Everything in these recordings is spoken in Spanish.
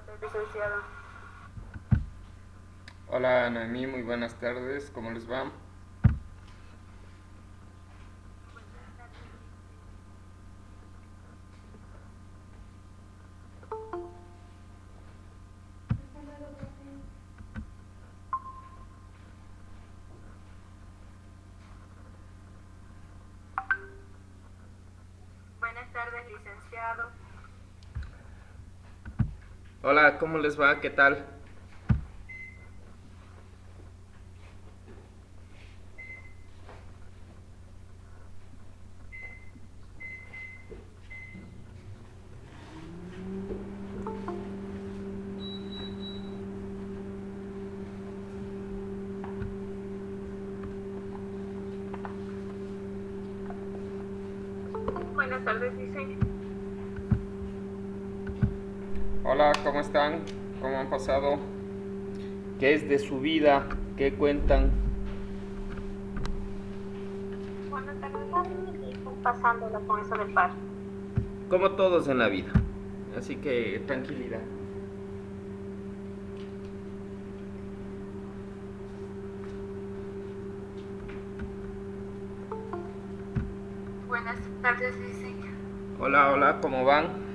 tardes, licenciado. Hola Noemí, muy buenas tardes, ¿cómo les va? Buenas tardes, buenas tardes, licenciado. Hola, ¿cómo les va? ¿Qué tal? Buenas tardes, dice. Hola, ¿cómo están? ¿Cómo han pasado? ¿Qué es de su vida? ¿Qué cuentan? Buenas tardes, ahí pasándola con eso del paro. Como todos en la vida. Así que tranquilidad. Buenas tardes, dice. Hola, hola, ¿cómo van?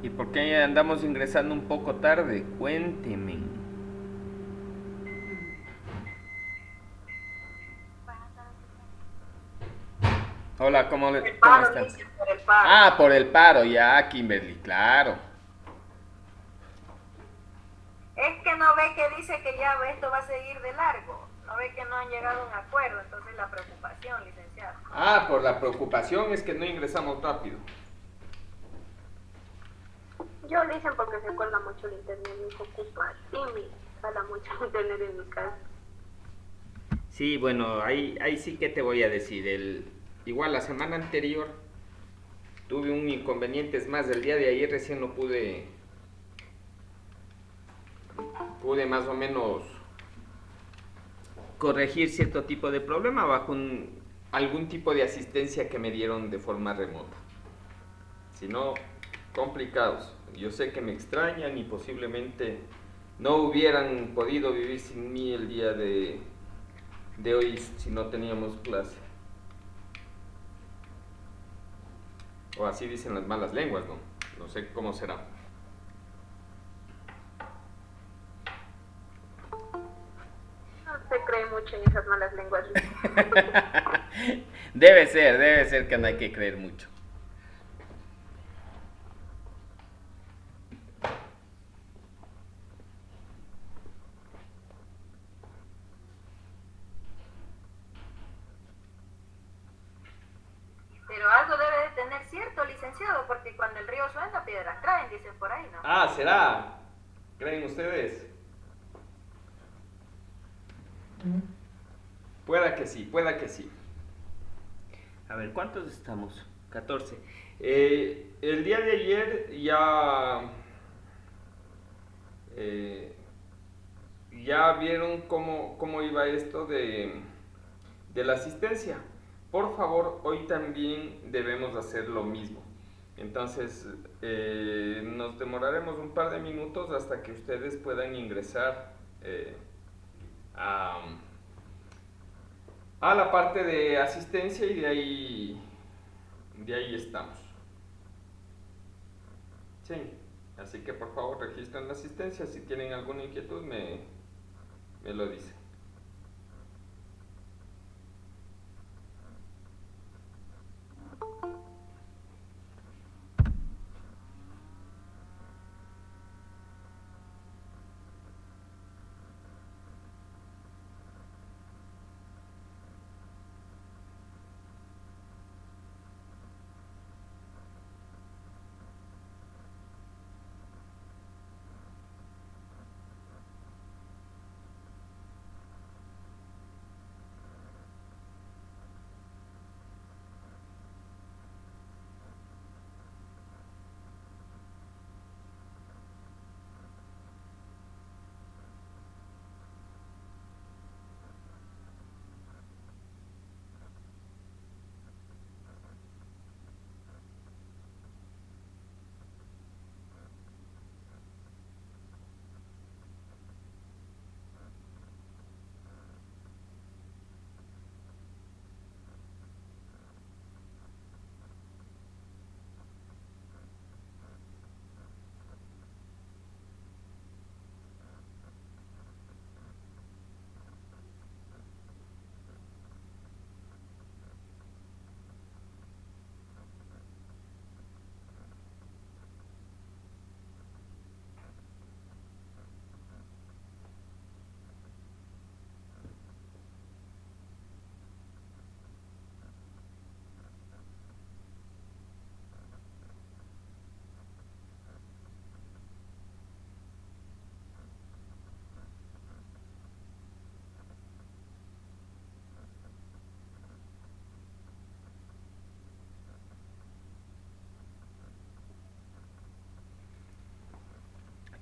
¿Y por qué andamos ingresando un poco tarde? Cuénteme. Buenas tardes, dice. Hola, El cómo paro, están? dice, por el paro. Ah, por el paro, ya, Kimberly, claro. Es que no ve que dice que ya esto va a seguir de largo. No ve que no han llegado a un acuerdo, entonces la preocupación, licenciado. Ah, por la preocupación es que no ingresamos rápido. Yo lo dicen porque se cuelga mucho el internet, me ocupa. Sí, me jala mucho el internet en mi casa. Sí, bueno, ahí sí que te voy a decir. Igual la semana anterior tuve un inconveniente, es más, el día de ayer recién no pude más o menos corregir cierto tipo de problema bajo algún tipo de asistencia que me dieron de forma remota. Si no, complicados. Yo sé que me extrañan y posiblemente no hubieran podido vivir sin mí el día de hoy si no teníamos clase. O así dicen las malas lenguas, ¿no? No sé cómo será. No se cree mucho en esas malas lenguas, dice. Debe ser que no hay que creer mucho. Pero algo debe de tener cierto, licenciado, porque cuando el río suena, piedras traen, dicen por ahí, ¿no? Ah, ¿será? ¿Creen ustedes? Pueda que sí, pueda que sí. A ver, ¿cuántos estamos? 14. El día de ayer eh, ya vieron cómo iba esto de la asistencia. Por favor, hoy también debemos hacer lo mismo. Entonces, nos demoraremos un par de minutos hasta que ustedes puedan ingresar a, a la parte de asistencia y de ahí estamos. Sí, así que por favor registren la asistencia. Si tienen alguna inquietud, me lo dicen.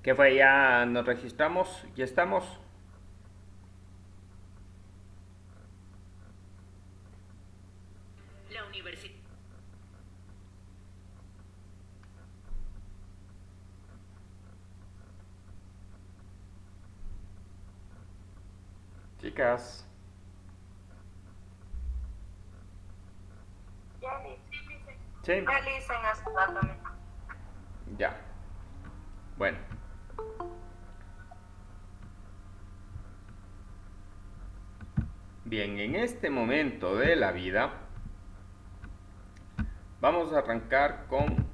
¿Qué fue? ¿Ya nos registramos? ¿Ya estamos? La universidad. Chicas. Ya, Liz. Sí. Ya dicen hace rato. Ya. Bueno. Bien, en este momento de la vida vamos a arrancar con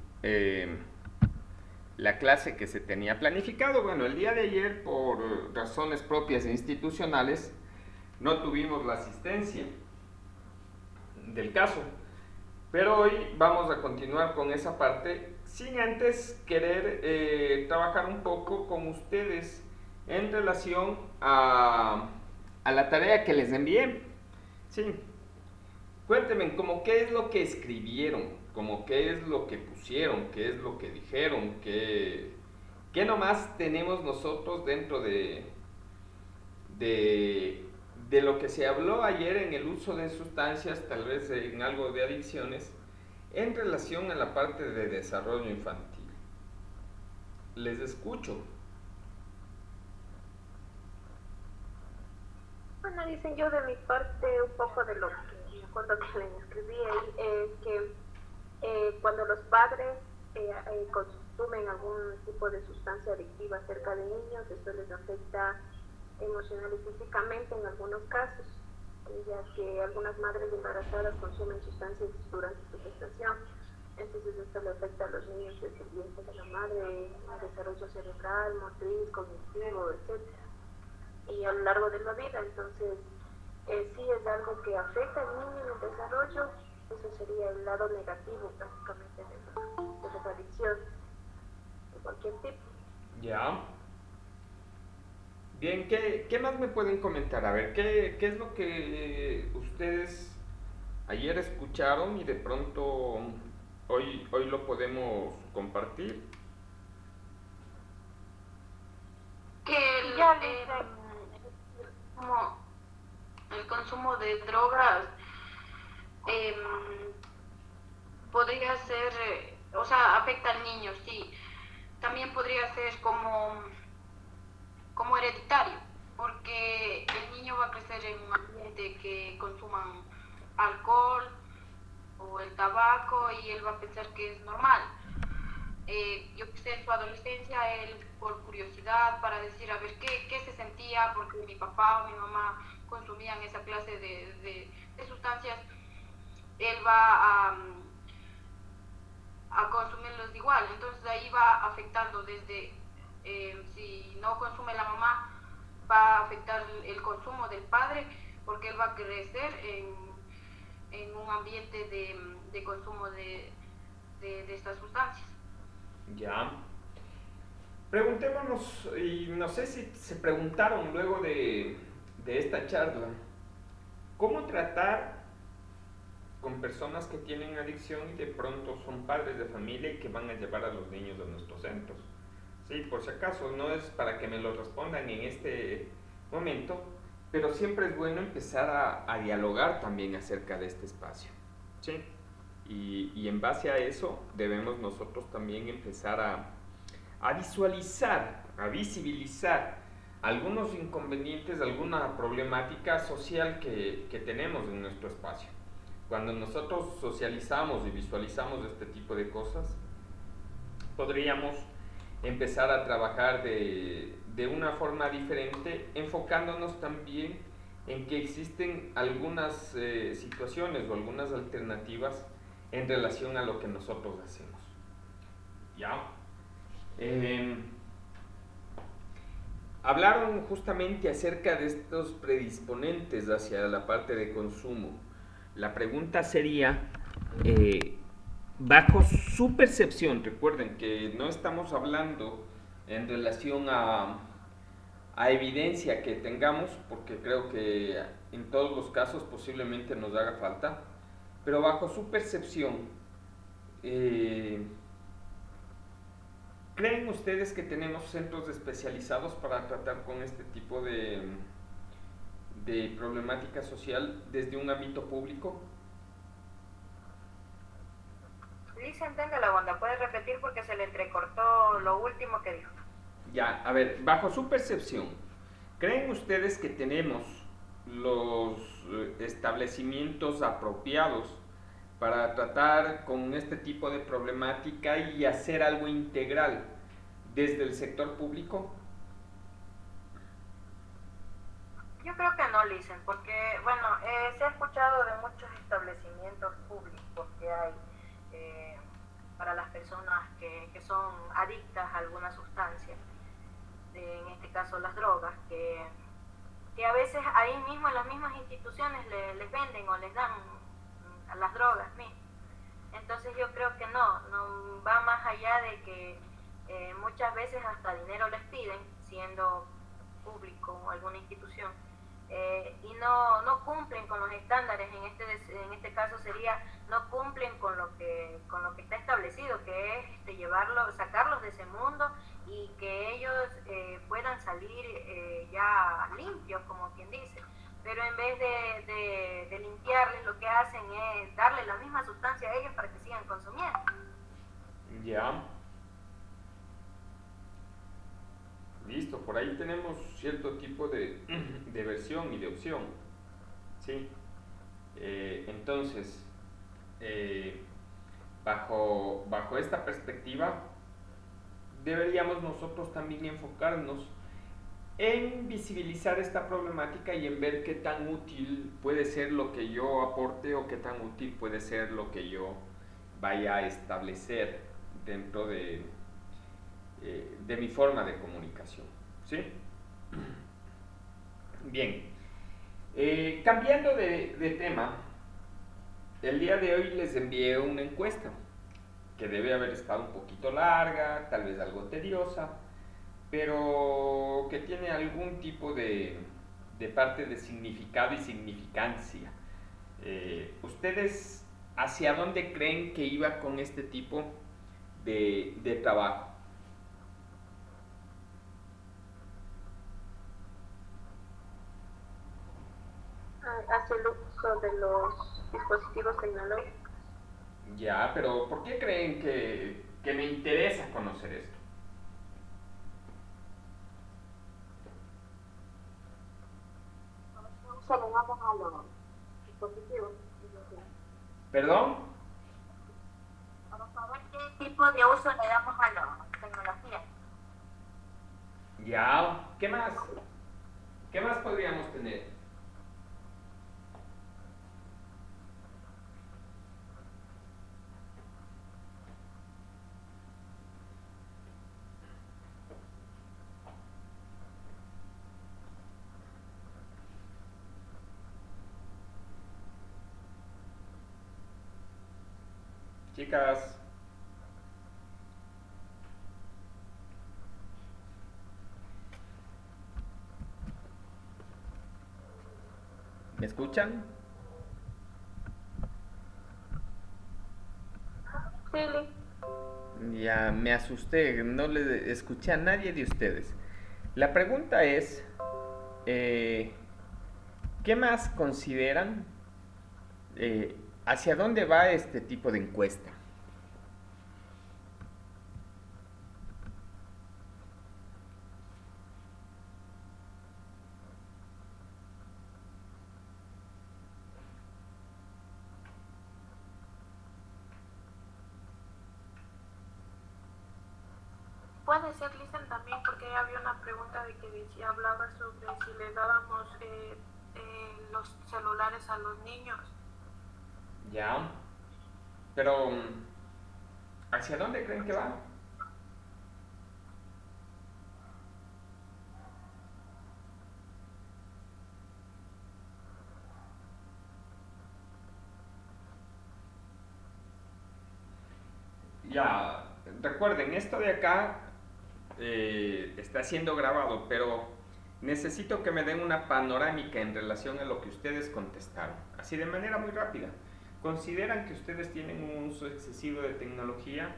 la clase que se tenía planificado. Bueno, el día de ayer, por razones propias e institucionales, no tuvimos la asistencia del caso. Pero hoy vamos a continuar con esa parte, sin antes querer trabajar un poco con ustedes en relación a la tarea que les envié. Sí. Cuéntenme, como qué es lo que escribieron, como qué es lo que pusieron, qué es lo que dijeron, qué nomás tenemos nosotros dentro de lo que se habló ayer en el uso de sustancias, tal vez en algo de adicciones, en relación a la parte de desarrollo infantil. Les escucho. Bueno, dicen yo de mi parte un poco de lo que me acuerdo que le escribí ahí, es que cuando los padres consumen algún tipo de sustancia adictiva cerca de niños, esto les afecta emocional y físicamente en algunos casos, ya que algunas madres embarazadas consumen sustancias durante su gestación. Entonces esto le afecta a los niños desde el vientre de la madre, el desarrollo cerebral, motriz, cognitivo, etcétera, y a lo largo de la vida. Entonces sí es algo que afecta al niño en el desarrollo. Eso sería el lado negativo prácticamente de las adicciones de cualquier tipo. Ya. Bien, ¿qué más me pueden comentar? A ver, ¿qué es lo que ustedes ayer escucharon y de pronto hoy lo podemos compartir? Que Ya dicen. como el consumo de drogas podría ser, o sea, afecta al niño, sí. También podría ser como hereditario, porque el niño va a crecer en un ambiente que consuman alcohol o el tabaco y él va a pensar que es normal. Yo que sé, en su adolescencia, él por curiosidad, para decir a ver qué se sentía, porque mi papá o mi mamá consumían esa clase de sustancias, él va a consumirlos igual. Entonces ahí va afectando desde, si no consume la mamá, va a afectar el consumo del padre, porque él va a crecer en un ambiente de consumo de estas sustancias. Ya. Preguntémonos, y no sé si se preguntaron luego de esta charla, ¿cómo tratar con personas que tienen adicción y de pronto son padres de familia y que van a llevar a los niños a nuestros centros? Sí, por si acaso, no es para que me lo respondan en este momento, pero siempre es bueno empezar a dialogar también acerca de este espacio. ¿Sí? Y en base a eso debemos nosotros también empezar a visualizar, a visibilizar algunos inconvenientes, alguna problemática social que tenemos en nuestro espacio. Cuando nosotros socializamos y visualizamos este tipo de cosas, podríamos empezar a trabajar de una forma diferente, enfocándonos también en que existen algunas situaciones o algunas alternativas en relación a lo que nosotros hacemos. ¿Ya? Hablaron justamente acerca de estos predisponentes hacia la parte de consumo. La pregunta sería, bajo su percepción, recuerden que no estamos hablando en relación a evidencia que tengamos, porque creo que en todos los casos posiblemente nos haga falta, pero bajo su percepción, ¿Creen ustedes que tenemos centros especializados para tratar con este tipo de problemática social desde un ámbito público? Listen, tenga la bondad, puede repetir porque se le entrecortó lo último que dijo. Ya, a ver, bajo su percepción, ¿creen ustedes que tenemos los establecimientos apropiados para tratar con este tipo de problemática y hacer algo integral desde el sector público? Yo creo que no, Listen, porque, bueno, se ha escuchado de muchos establecimientos públicos que hay para las personas que son adictas a alguna sustancia, en este caso las drogas, que a veces ahí mismo en las mismas instituciones les venden o les dan las drogas mismas. Entonces yo creo que no va más allá de que muchas veces hasta dinero les piden, siendo público o alguna institución, y no cumplen con los estándares. En este caso sería no cumplen con lo que está establecido, que es sacarlos de ese mundo y que ellos puedan salir ya limpios, como quien dice. Pero en vez de limpiarles, lo que hacen es darle la misma sustancia a ellos para que sigan consumiendo. Ya. Listo, por ahí tenemos cierto tipo de versión y de opción. ¿Sí? Entonces, bajo esta perspectiva, deberíamos nosotros también enfocarnos en visibilizar esta problemática y en ver qué tan útil puede ser lo que yo aporte o qué tan útil puede ser lo que yo vaya a establecer dentro de mi forma de comunicación. ¿Sí? Bien. Cambiando de tema, el día de hoy les envié una encuesta que debe haber estado un poquito larga, tal vez algo tediosa, pero que tiene algún tipo de parte de significado y significancia. ¿Ustedes hacia dónde creen que iba con este tipo de trabajo? Hacia el uso de los dispositivos tecnológicos. Ya, pero ¿por qué creen que me interesa conocer esto? Se le damos a los dispositivos. ¿Perdón? Para saber qué tipo de uso le damos a la tecnología. Ya, ¿qué más? ¿Qué más podríamos tener? Chicas. ¿Me escuchan? Sí. Ya me asusté, no le escuché a nadie de ustedes. La pregunta es, ¿qué más consideran? ¿Hacia dónde va este tipo de encuesta? Puede ser, Listen, también porque había una pregunta de que hablaba sobre si le dábamos los celulares a los niños. Ya, pero ¿hacia dónde creen que va? Ya, recuerden, esto de acá está siendo grabado, pero necesito que me den una panorámica en relación a lo que ustedes contestaron, así de manera muy rápida. ¿Consideran que ustedes tienen un uso excesivo de tecnología?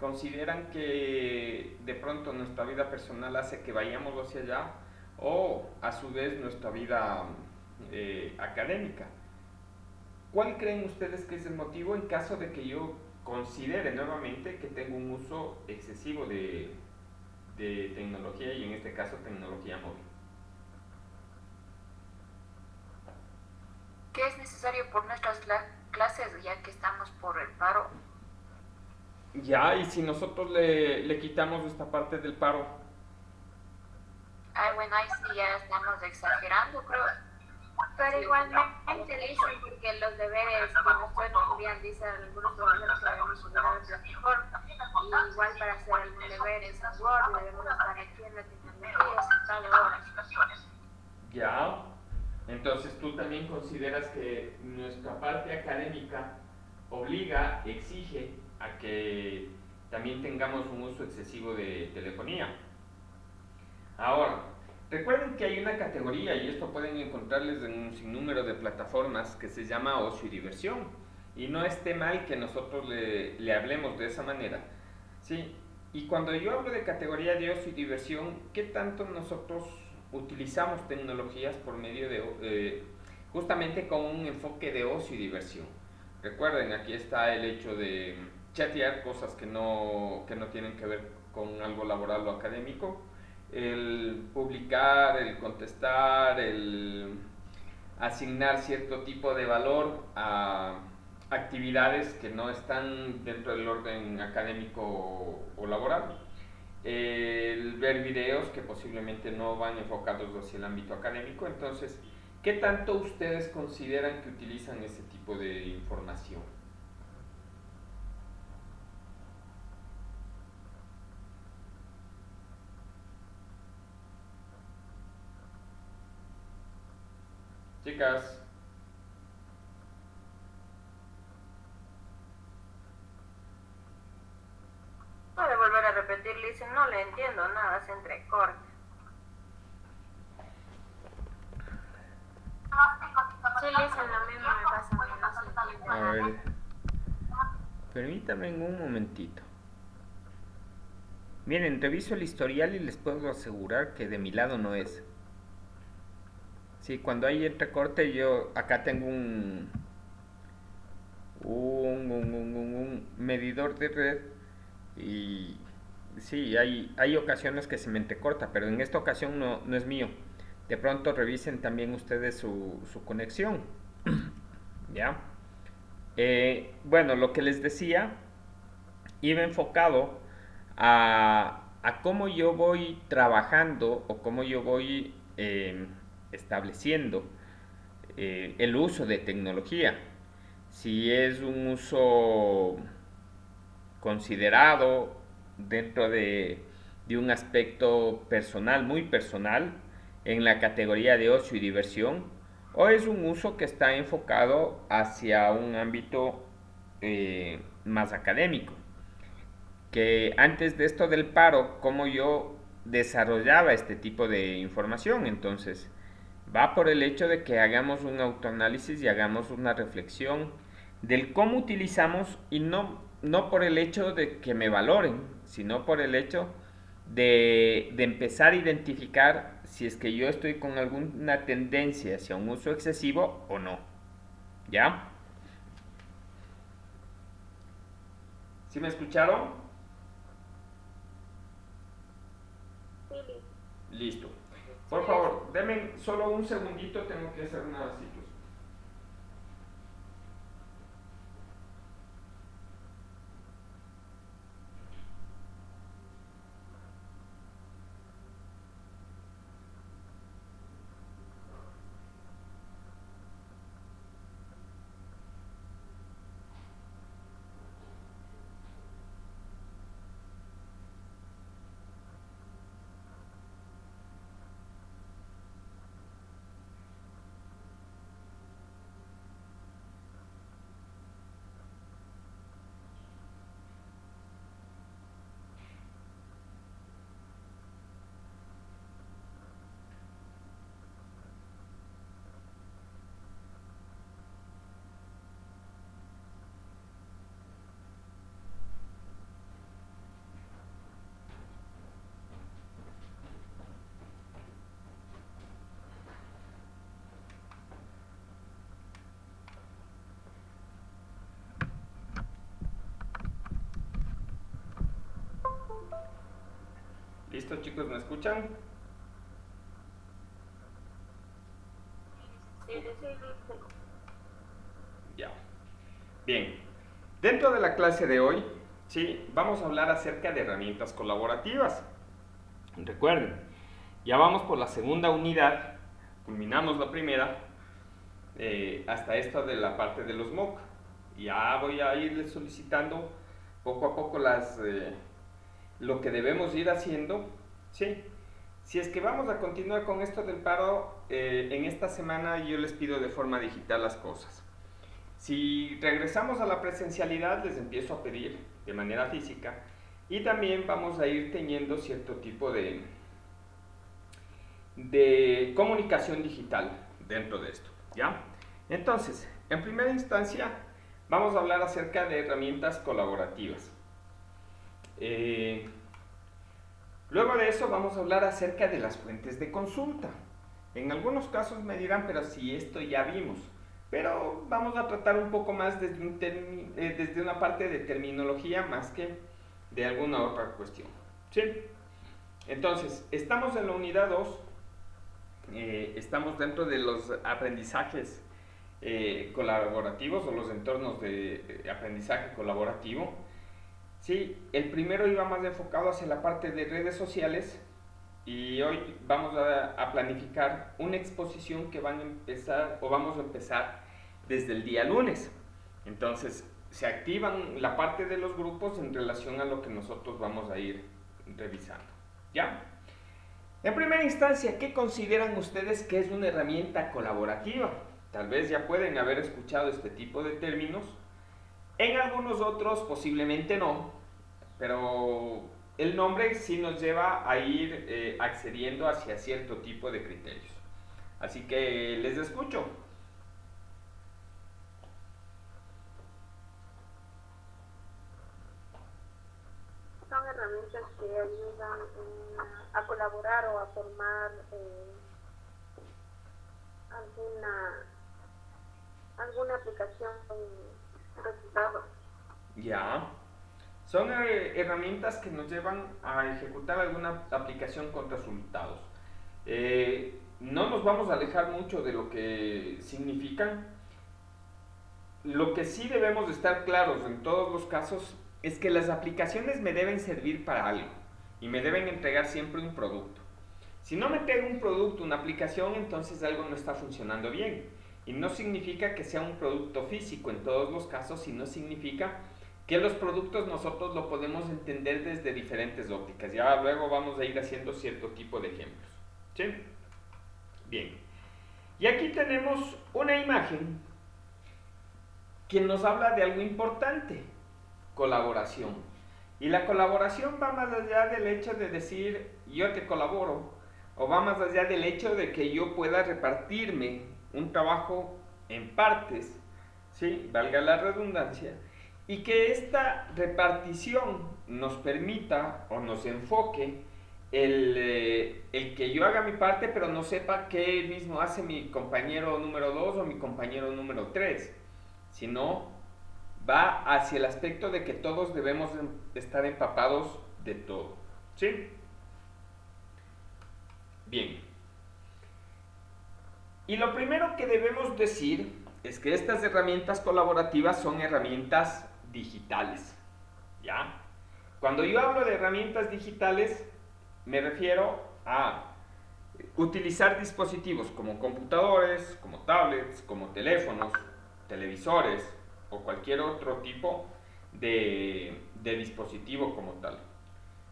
¿Consideran que de pronto nuestra vida personal hace que vayamos hacia allá o a su vez nuestra vida académica? ¿Cuál creen ustedes que es el motivo en caso de que yo considere nuevamente que tengo un uso excesivo de tecnología y en este caso tecnología móvil? ¿Qué es necesario por nuestras clases ya que estamos por el paro? Ya, y si nosotros le quitamos esta parte del paro. Ay, bueno, ahí sí ya estamos exagerando, creo. Pero igualmente dicen porque los deberes que nos pueden enviar, dicen algunos profesores que debemos subir a nuestra mejor. Y igual para hacer algún deberes en Word debemos estar aquí en la tecnología sentado horas. Ya, entonces tú también consideras que nuestra parte académica obliga, exige a que también tengamos un uso excesivo de telefonía. Ahora, recuerden que hay una categoría, y esto pueden encontrarles en un sinnúmero de plataformas, que se llama ocio y diversión. Y no esté mal que nosotros le hablemos de esa manera. ¿Sí? Y cuando yo hablo de categoría de ocio y diversión, ¿qué tanto nosotros utilizamos tecnologías por medio de, justamente con un enfoque de ocio y diversión? Recuerden, aquí está el hecho de chatear cosas que no tienen que ver con algo laboral o académico, el publicar, el contestar, el asignar cierto tipo de valor a actividades que no están dentro del orden académico o laboral, el ver videos que posiblemente no van enfocados hacia el ámbito académico. Entonces, ¿qué tanto ustedes consideran que utilizan ese tipo de información? Chicas. Puede volver a repetir, Liz, no le entiendo nada, se entrecorta. Sí, dicen lo mismo me pasa a mí, no se entiende A nada. ver, permítanme un momentito. Miren, reviso el historial y les puedo asegurar que de mi lado no es. Sí, cuando hay entrecorte, yo acá tengo un medidor de red y sí, hay ocasiones que se me entrecorta, pero en esta ocasión no es mío. De pronto revisen también ustedes su conexión. ¿Ya? Bueno, lo que les decía iba enfocado a cómo yo voy trabajando o cómo yo voy estableciendo el uso de tecnología. Si es un uso considerado dentro de un aspecto personal, muy personal, en la categoría de ocio y diversión, o es un uso que está enfocado hacia un ámbito más académico. Que antes de esto del paro, cómo yo desarrollaba este tipo de información. Entonces, va por el hecho de que hagamos un autoanálisis y hagamos una reflexión del cómo utilizamos, y no por el hecho de que me valoren, sino por el hecho de empezar a identificar si es que yo estoy con alguna tendencia hacia un uso excesivo o no. ¿Ya? ¿Sí me escucharon? Listo. Por favor, denme solo un segundito, tengo que hacer una situación. ¿Listo, chicos? ¿Me escuchan? Sí, sí. Ya. Bien. Dentro de la clase de hoy, sí, vamos a hablar acerca de herramientas colaborativas. Recuerden, ya vamos por la segunda unidad, culminamos la primera, hasta esto de la parte de los MOOC. Ya voy a ir solicitando poco a poco lo que debemos ir haciendo, ¿sí? Si es que vamos a continuar con esto del paro, en esta semana yo les pido de forma digital las cosas. Si regresamos a la presencialidad, les empiezo a pedir de manera física, y también vamos a ir teniendo cierto tipo de comunicación digital dentro de esto, ¿ya? Entonces, en primera instancia, vamos a hablar acerca de herramientas colaborativas. Luego de eso vamos a hablar acerca de las fuentes de consulta. En algunos casos me dirán, pero si esto ya vimos. Pero vamos a tratar un poco más desde una parte de terminología más que de alguna otra cuestión. ¿Sí? Entonces, estamos en la unidad 2. Estamos dentro de los aprendizajes colaborativos o los entornos de aprendizaje colaborativo. Sí, el primero iba más enfocado hacia la parte de redes sociales y hoy vamos a planificar una exposición que vamos a empezar desde el día lunes. Entonces, se activan la parte de los grupos en relación a lo que nosotros vamos a ir revisando. ¿Ya? En primera instancia, ¿qué consideran ustedes que es una herramienta colaborativa? Tal vez ya pueden haber escuchado este tipo de términos. En algunos otros posiblemente no, pero el nombre sí nos lleva a ir accediendo hacia cierto tipo de criterios. Así que les escucho. Son herramientas que ayudan a colaborar o a formar alguna aplicación con resultado. Ya. Son herramientas que nos llevan a ejecutar alguna aplicación con resultados. No nos vamos a alejar mucho de lo que significan. Lo que sí debemos de estar claros en todos los casos es que las aplicaciones me deben servir para algo y me deben entregar siempre un producto. Si no me entrega un producto, una aplicación, entonces algo no está funcionando bien. Y no significa que sea un producto físico en todos los casos, sino significa que los productos nosotros lo podemos entender desde diferentes ópticas. Ya luego vamos a ir haciendo cierto tipo de ejemplos. ¿Sí? Bien. Y aquí tenemos una imagen que nos habla de algo importante: colaboración. Y la colaboración va más allá del hecho de decir yo te colaboro, o va más allá del hecho de que yo pueda repartirme un trabajo en partes, ¿sí? Valga la redundancia, y que esta repartición nos permita o nos enfoque el que yo haga mi parte, pero no sepa qué mismo hace mi compañero número 2 o mi compañero número 3, sino va hacia el aspecto de que todos debemos estar empapados de todo. ¿Sí? Bien. Y lo primero que debemos decir es que estas herramientas colaborativas son herramientas digitales. ¿Ya? Cuando yo hablo de herramientas digitales, me refiero a utilizar dispositivos como computadores, como tablets, como teléfonos, televisores o cualquier otro tipo de dispositivo como tal.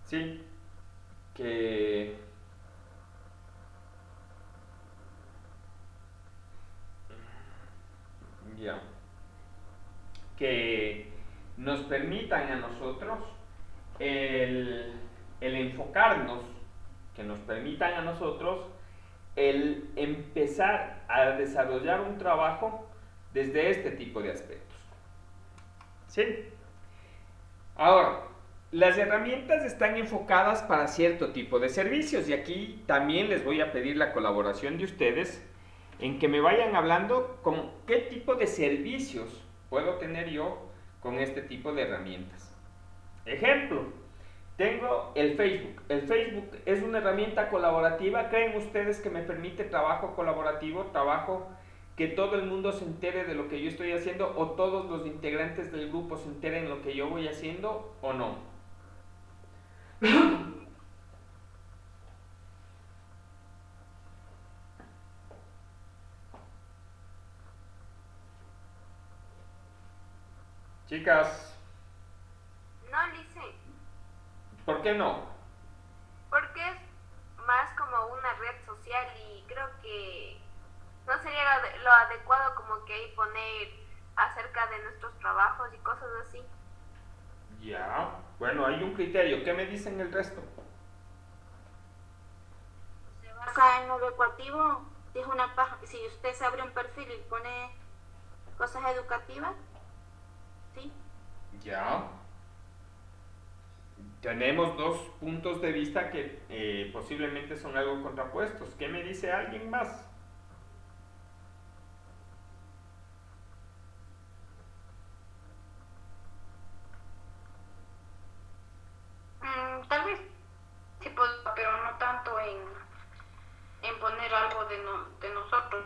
¿Sí? Que nos permitan a nosotros el enfocarnos, que nos permitan a nosotros el empezar a desarrollar un trabajo desde este tipo de aspectos. ¿Sí? Ahora, las herramientas están enfocadas para cierto tipo de servicios y aquí también les voy a pedir la colaboración de ustedes en que me vayan hablando con qué tipo de servicios puedo tener yo con este tipo de herramientas. Ejemplo, Tengo el Facebook. El Facebook es una herramienta colaborativa. ¿Creen ustedes que me permite trabajo colaborativo, trabajo que todo el mundo se entere de lo que yo estoy haciendo o todos los integrantes del grupo se enteren de lo que yo voy haciendo o no? Chicas, No, Lice, ¿por qué no? porque es más como una red social y creo que no sería lo adecuado como que ahí poner acerca de nuestros trabajos y cosas así. Ya, bueno, hay un criterio. ¿Qué me dicen el resto? Se basa en lo educativo, si es una si usted se abre un perfil y pone cosas educativas, sí. Ya. Tenemos dos puntos de vista que posiblemente son algo contrapuestos. ¿Qué me dice alguien más? Tal vez sí, pero no tanto en poner algo de nosotros,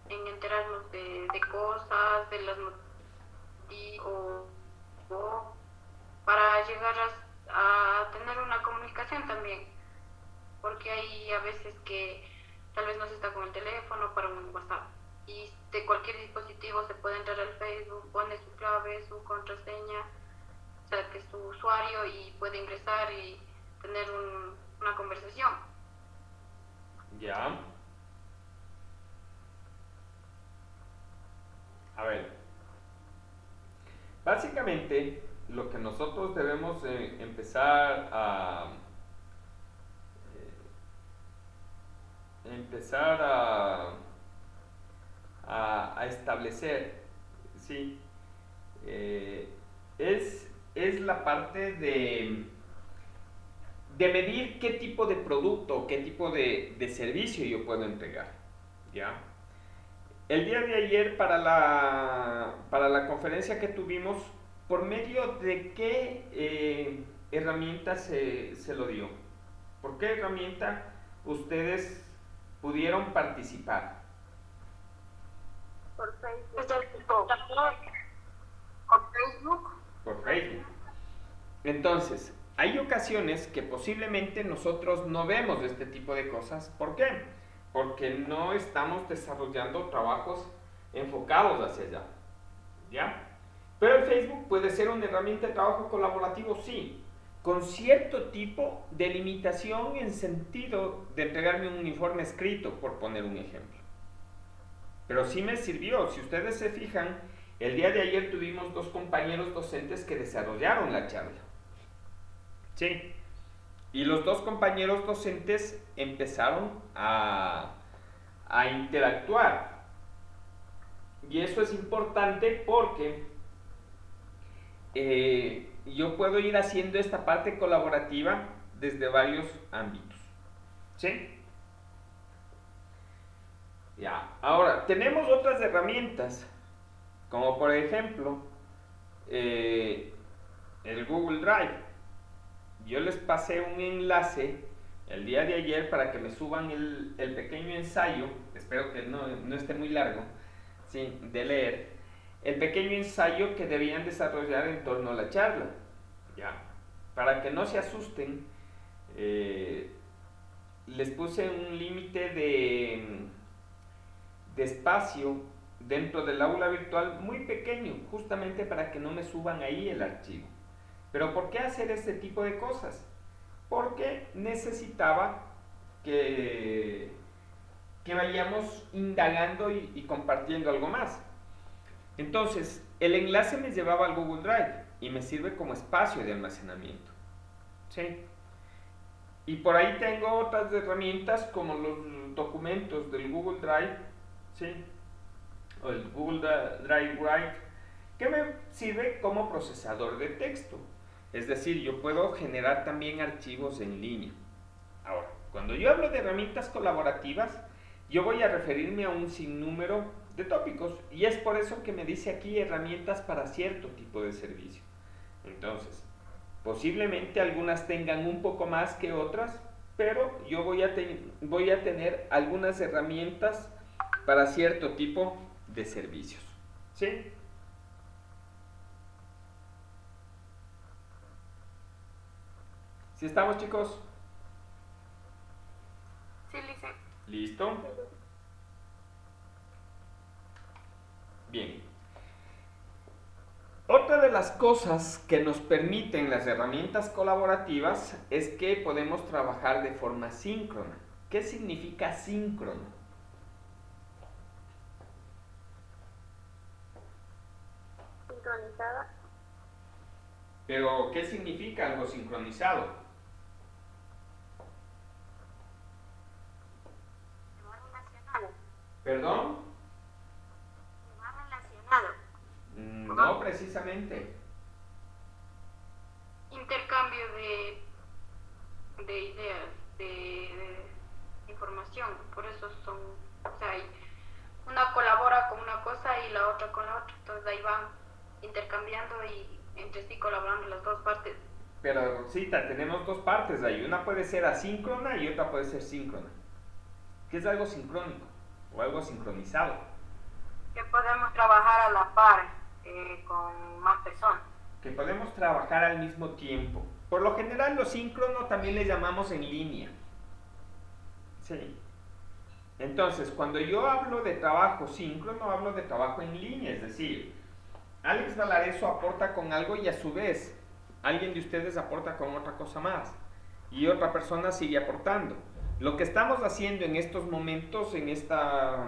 en enterarnos de cosas, de las noticias, o para llegar a tener una comunicación también, porque hay a veces que tal vez no se está con el teléfono para un WhatsApp y de cualquier dispositivo se puede entrar al Facebook, pone su clave, su contraseña, o sea, que es su usuario y puede ingresar y tener una conversación. Ya. A ver. Básicamente, lo que nosotros debemos empezar a establecer, ¿sí? Es la parte de medir qué tipo de producto, qué tipo de servicio yo puedo entregar, ¿ya? El día de ayer para la conferencia que tuvimos, ¿por medio de qué herramienta se lo dio? ¿Por qué herramienta ustedes pudieron participar? Por Facebook. Por Facebook. Por Facebook. Entonces, hay ocasiones que posiblemente nosotros no vemos este tipo de cosas. ¿Por qué? Porque no estamos desarrollando trabajos enfocados hacia allá, ¿ya? Pero el Facebook puede ser una herramienta de trabajo colaborativo, sí, con cierto tipo de limitación en sentido de entregarme un informe escrito, por poner un ejemplo. Pero sí me sirvió. Si ustedes se fijan, el día de ayer tuvimos 2 compañeros docentes que desarrollaron la charla. Sí. Y los 2 compañeros docentes empezaron a interactuar. Y eso es importante porque yo puedo ir haciendo esta parte colaborativa desde varios ámbitos. ¿Sí? Ya. Ahora, tenemos otras herramientas, como por ejemplo el Google Drive. Yo les pasé un enlace el día de ayer para que me suban el pequeño ensayo, espero que no esté muy largo, sí, de leer, el pequeño ensayo que debían desarrollar en torno a la charla, ya, para que no se asusten. Les puse un límite de espacio dentro del aula virtual muy pequeño, justamente para que no me suban ahí el archivo. ¿Pero por qué hacer este tipo de cosas? Porque necesitaba que vayamos indagando y compartiendo algo más. Entonces, el enlace me llevaba al Google Drive y me sirve como espacio de almacenamiento. ¿Sí? Y por ahí tengo otras herramientas como los documentos del Google Drive, ¿sí? O el Google Drive Write, que me sirve como procesador de texto. Es decir, yo puedo generar también archivos en línea. Ahora, cuando yo hablo de herramientas colaborativas, yo voy a referirme a un sinnúmero de tópicos, y es por eso que me dice aquí herramientas para cierto tipo de servicio. Entonces, Posiblemente algunas tengan un poco más que otras, pero yo voy a tener algunas herramientas para cierto tipo de servicios. ¿Sí? ¿Sí estamos, chicos? Sí, Lice. ¿Listo? Bien. Otra de las cosas que nos permiten las herramientas colaborativas es que podemos trabajar de forma síncrona. ¿Qué significa síncrono? Sincronizada. Pero, ¿qué significa algo sincronizado? ¿Perdón? Más relacionado. No precisamente. Intercambio de ideas, de información, por eso son, o sea, una colabora con una cosa y la otra con la otra, entonces ahí van intercambiando y entre sí colaborando las dos partes. Pero, Rosita, tenemos dos partes ahí. Una puede ser asíncrona y otra puede ser síncrona. ¿Qué es algo sincrónico o algo sincronizado? Que podemos trabajar a la par con más personas. Que podemos trabajar al mismo tiempo. Por lo general, lo síncrono también le llamamos en línea. Sí. Entonces, cuando yo hablo de trabajo síncrono, hablo de trabajo en línea, es decir, Alex Valareso aporta con algo y a su vez alguien de ustedes aporta con otra cosa más y otra persona sigue aportando. Lo que estamos haciendo en estos momentos, en esta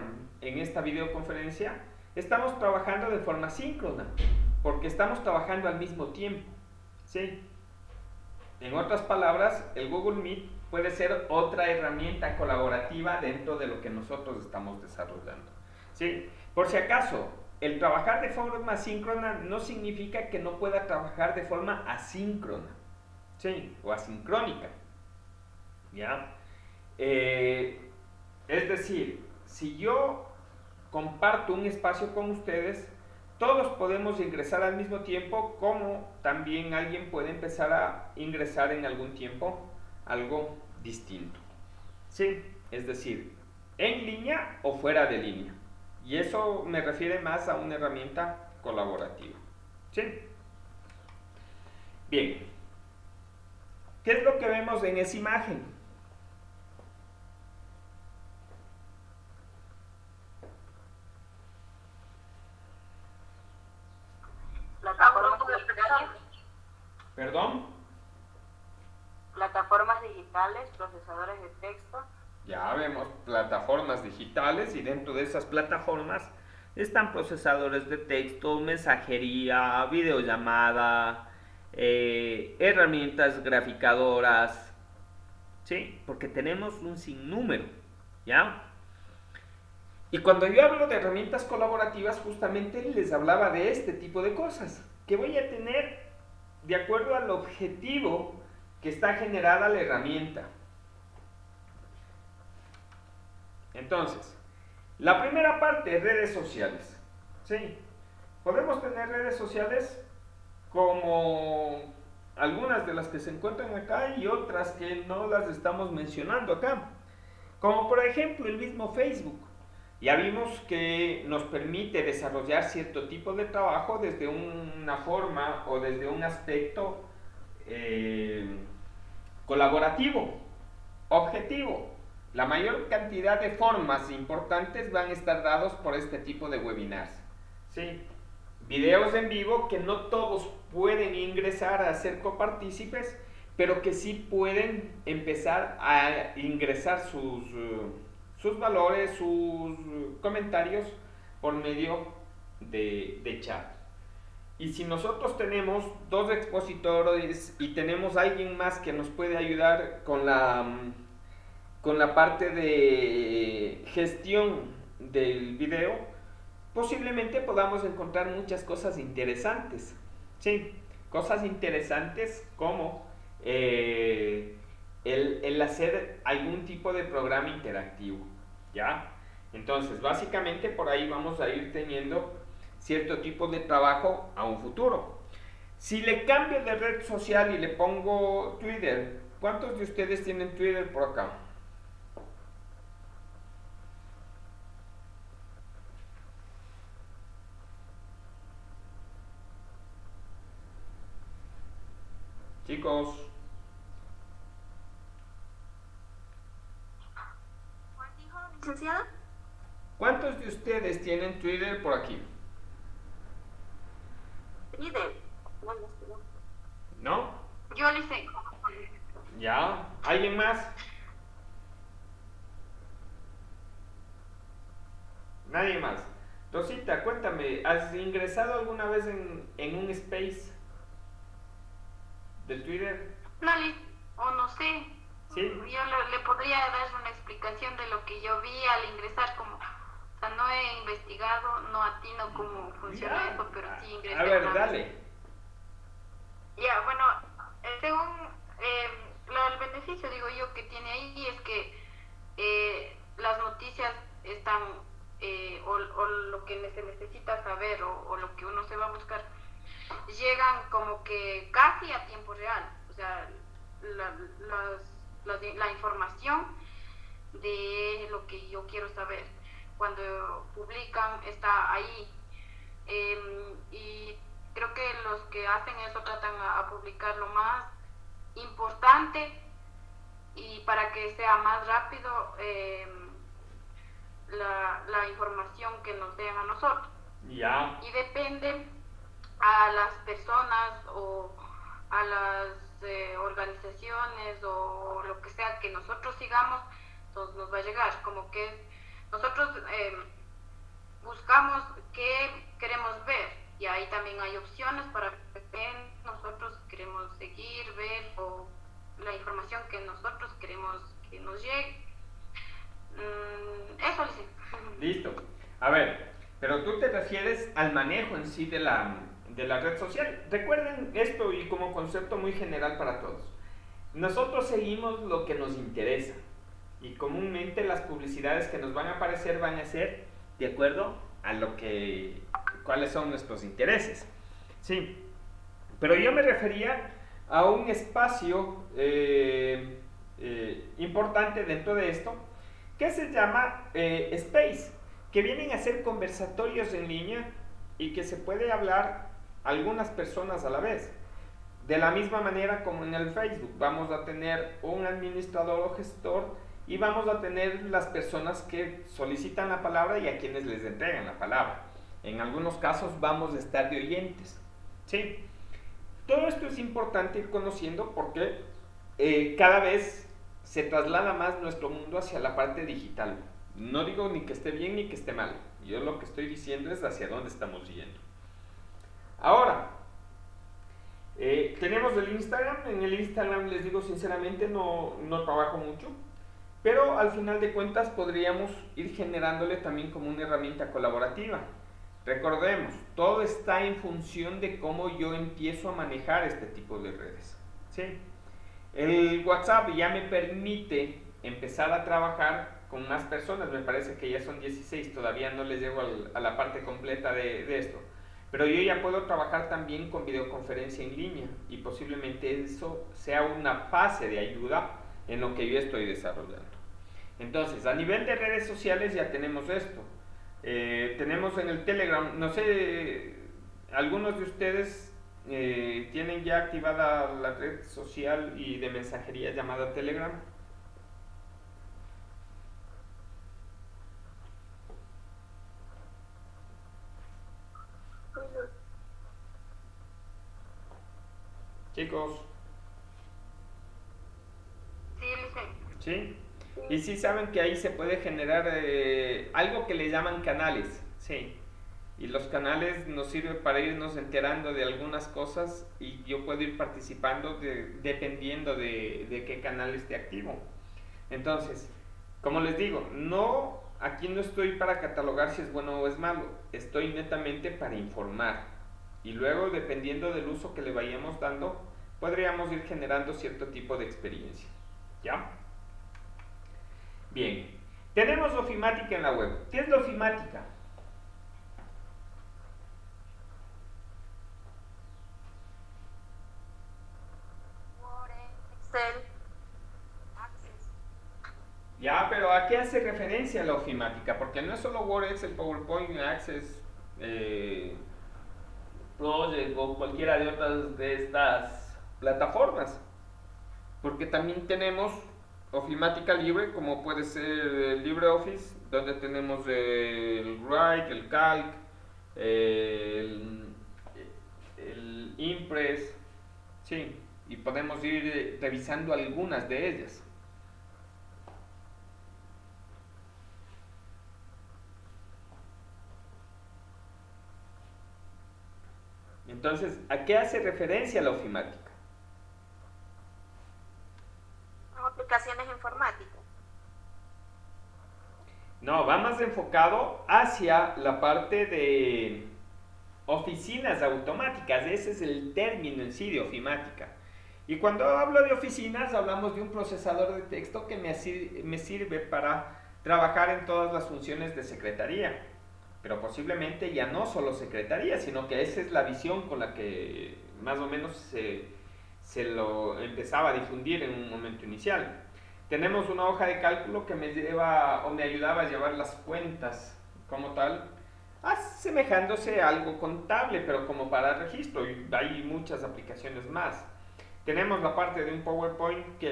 videoconferencia, estamos trabajando de forma síncrona, porque estamos trabajando al mismo tiempo. ¿Sí? En otras palabras, el Google Meet puede ser otra herramienta colaborativa dentro de lo que nosotros estamos desarrollando. ¿Sí? Por si acaso, el trabajar de forma síncrona no significa que no pueda trabajar de forma asíncrona, ¿sí? O asincrónica, ¿ya? Es decir, si yo comparto un espacio con ustedes, todos podemos ingresar al mismo tiempo, como también alguien puede empezar a ingresar en algún tiempo algo distinto, ¿sí? Es decir, en línea o fuera de línea. Y eso me refiere más a una herramienta colaborativa. ¿Sí? Bien. ¿Qué es lo que vemos en esa imagen? Plataformas digitales. ¿Perdón? Plataformas digitales, procesadores de texto. Ya vemos plataformas digitales y dentro de esas plataformas están procesadores de texto, mensajería, videollamada, herramientas graficadoras, ¿sí? Porque tenemos un sinnúmero, ¿ya? Y cuando yo hablo de herramientas colaborativas, justamente les hablaba de este tipo de cosas, que voy a tener de acuerdo al objetivo que está generada la herramienta. Entonces, la primera parte, redes sociales. Sí, podemos tener redes sociales como algunas de las que se encuentran acá y otras que no las estamos mencionando acá. Como por ejemplo el mismo Facebook. Ya vimos que nos permite desarrollar cierto tipo de trabajo desde una forma o desde un aspecto colaborativo, objetivo. La mayor cantidad de formas importantes van a estar dados por este tipo de webinars. ¿Sí? Videos en vivo que no todos pueden ingresar a ser copartícipes, pero que sí pueden empezar a ingresar sus valores, sus comentarios por medio de chat. Y si nosotros tenemos dos expositores y tenemos alguien más que nos puede ayudar con la parte de gestión del video, posiblemente podamos encontrar muchas cosas interesantes. Sí, cosas interesantes como el hacer algún tipo de programa interactivo, ¿ya? Entonces, básicamente por ahí vamos a ir teniendo cierto tipo de trabajo a un futuro. Si le cambio de red social y le pongo Twitter, ¿cuántos de ustedes tienen Twitter por acá? Chicos. ¿Cuál dijo, licenciado? ¿Cuántos de ustedes tienen Twitter por aquí? Twitter. ¿No? Yo le sé. ¿Ya? ¿Alguien más? Nadie más. Rosita, cuéntame, ¿has ingresado alguna vez en un space de Twitter? No, o no sé. ¿Sí? Yo le podría dar una explicación de lo que yo vi al ingresar, como, o sea, no he investigado, no atino cómo funciona Ya. eso, pero sí ingresé. A ver, una vez. dale. Ya, bueno, según el beneficio, digo yo, que tiene ahí es que las noticias están, o lo que se necesita saber, o lo que uno se va a buscar, llegan como que casi a tiempo real. O sea, la información de lo que yo quiero saber, cuando publican, está ahí. Y creo que los que hacen eso tratan a publicar lo más importante y para que sea más rápido la información que nos den a nosotros. Ya. Y depende a las personas o a las organizaciones o lo que sea que nosotros sigamos, entonces nos va a llegar. Como que nosotros buscamos qué queremos ver, y ahí también hay opciones para ver nosotros queremos seguir, ver, o la información que nosotros queremos que nos llegue. Eso sí. Listo. A ver, pero tú te refieres al manejo en sí de la red social. Recuerden esto y como concepto muy general para todos. Nosotros seguimos lo que nos interesa y comúnmente las publicidades que nos van a aparecer van a ser de acuerdo a cuáles son nuestros intereses. Sí, pero yo me refería a un espacio importante dentro de esto que se llama Space, que vienen a ser conversatorios en línea y que se puede hablar algunas personas a la vez. De la misma manera como en el Facebook, vamos a tener un administrador o gestor y vamos a tener las personas que solicitan la palabra y a quienes les entregan la palabra. En algunos casos vamos a estar de oyentes. ¿Sí? Todo esto es importante ir conociendo porque cada vez se traslada más nuestro mundo hacia la parte digital. No digo ni que esté bien ni que esté mal. Yo lo que estoy diciendo es hacia dónde estamos yendo. Ahora, tenemos el Instagram. En el Instagram, les digo sinceramente, no trabajo mucho, pero al final de cuentas podríamos ir generándole también como una herramienta colaborativa. Recordemos, todo está en función de cómo yo empiezo a manejar este tipo de redes. ¿Sí? El WhatsApp ya me permite empezar a trabajar con más personas. Me parece que ya son 16, todavía no les llego a la parte completa de esto. Pero yo ya puedo trabajar también con videoconferencia en línea y posiblemente eso sea una fase de ayuda en lo que yo estoy desarrollando. Entonces, a nivel de redes sociales ya tenemos esto. Tenemos en el Telegram, no sé, algunos de ustedes tienen ya activada la red social y de mensajería llamada Telegram. Chicos. Sí, lo sé. ¿Sí? Y sí saben que ahí se puede generar algo que le llaman canales, sí. Y los canales nos sirven para irnos enterando de algunas cosas y yo puedo ir participando dependiendo de qué canal esté activo. Entonces, como les digo, aquí no estoy para catalogar si es bueno o es malo, estoy netamente para informar. Y luego, dependiendo del uso que le vayamos dando, podríamos ir generando cierto tipo de experiencia. ¿Ya? Bien, tenemos ofimática en la web. ¿Qué es la ofimática? Ya, pero ¿a qué hace referencia la ofimática? Porque no es solo Word, Excel, PowerPoint, Access, Project o cualquiera de otras de estas plataformas. Porque también tenemos ofimática libre, como puede ser LibreOffice, donde tenemos el Write, el Calc, el Impress, sí, y podemos ir revisando algunas de ellas. Entonces, ¿a qué hace referencia la ofimática? Aplicaciones informáticas. No, va más enfocado hacia la parte de oficinas automáticas. Ese es el término en sí de ofimática. Y cuando hablo de oficinas, hablamos de un procesador de texto que me sirve para trabajar en todas las funciones de secretaría. Pero posiblemente ya no solo secretaría, sino que esa es la visión con la que más o menos se lo empezaba a difundir en un momento inicial. Tenemos una hoja de cálculo que me lleva o me ayudaba a llevar las cuentas como tal, asemejándose a algo contable, pero como para registro, y hay muchas aplicaciones más. Tenemos la parte de un PowerPoint que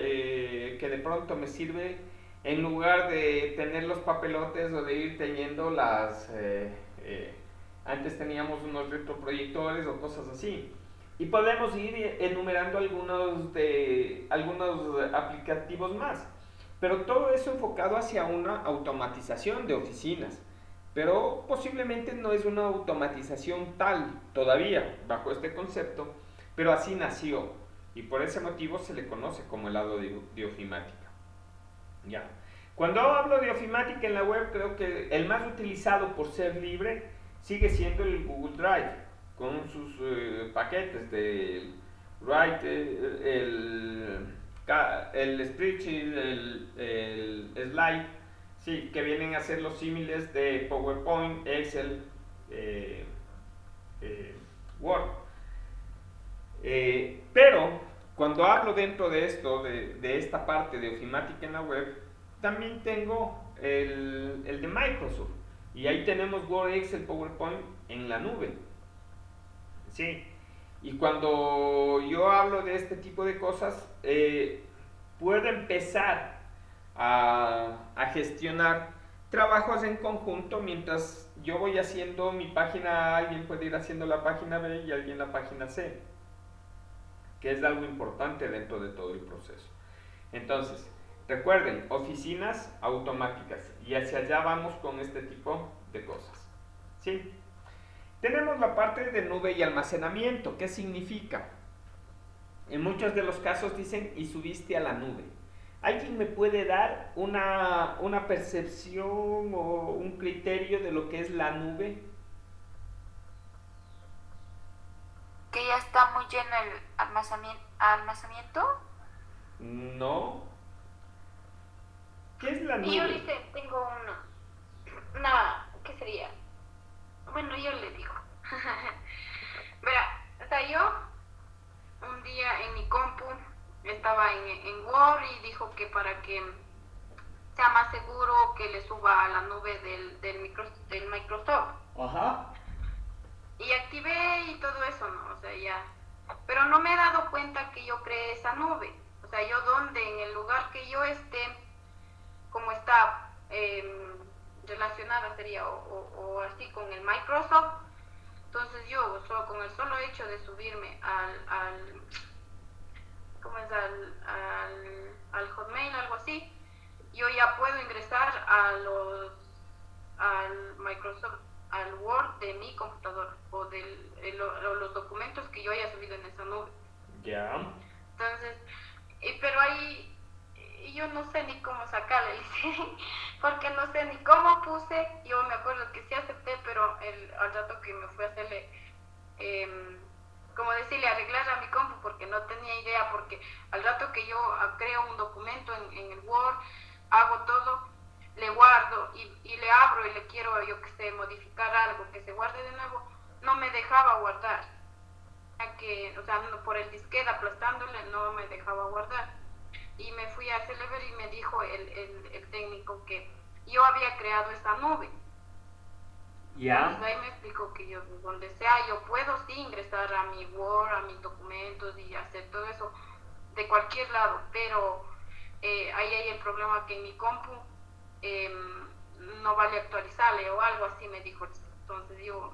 de pronto me sirve en lugar de tener los papelotes o de ir teniendo antes teníamos unos retroproyectores o cosas así. Y podemos ir enumerando algunos aplicativos más. Pero todo eso enfocado hacia una automatización de oficinas. Pero posiblemente no es una automatización tal todavía bajo este concepto, pero así nació. Y por ese motivo se le conoce como el lado de ofimática. Ya. Cuando hablo de ofimática en la web, creo que el más utilizado por ser libre sigue siendo el Google Drive, con sus paquetes del Write, el Spreadsheet, el Slide, sí, que vienen a ser los símiles de PowerPoint, Excel, Word. Pero cuando hablo dentro de esto, de esta parte de ofimática en la web, también tengo el de Microsoft. Y ahí tenemos Word, Excel, PowerPoint en la nube. Sí. Y cuando yo hablo de este tipo de cosas, puedo empezar a gestionar trabajos en conjunto mientras yo voy haciendo mi página A, alguien puede ir haciendo la página B y alguien la página C, que es algo importante dentro de todo el proceso. Entonces, recuerden, oficinas automáticas, y hacia allá vamos con este tipo de cosas. ¿Sí? Tenemos la parte de nube y almacenamiento. ¿Qué significa? En muchos de los casos dicen, y subiste a la nube. ¿Alguien me puede dar una percepción o un criterio de lo que es la nube? Que ya está muy lleno el almacenamiento. No. ¿Qué es la nube? Y yo tengo ¿qué sería? Bueno, yo le digo. Verá, o sea, yo un día en mi compu estaba en Word y dijo que para que sea más seguro que le suba a la nube del Microsoft. Ajá. Y activé y todo eso, ¿no? O sea, ya. Pero no me he dado cuenta que yo creé esa nube. O sea, yo en el lugar que yo esté, como está relacionada sería o así con el Microsoft, entonces yo con el solo hecho de subirme al Hotmail, algo así, yo ya puedo ingresar al Microsoft, al Word de mi computador o los documentos que yo haya subido en esa nube. Ya. Entonces, pero ahí yo no sé ni cómo sacarle, porque no sé ni cómo puse. Yo me acuerdo que sí acepté, pero al rato que me fui a hacerle, como decirle, arreglar a mi compu, porque no tenía idea, porque al rato que yo creo un documento en el Word, hago todo, le guardo y le abro y le quiero, yo que sé, modificar algo, que se guarde de nuevo, no me dejaba guardar. O sea, por el disquete aplastándole no me dejaba guardar. y me fui a Celeber y me dijo el técnico que yo había creado esta nube. Ya. Entonces ahí me explicó que yo, donde sea, yo puedo sí ingresar a mi Word, a mis documentos y hacer todo eso de cualquier lado, pero ahí hay el problema que en mi compu no vale actualizarle o algo así, me dijo. Entonces yo,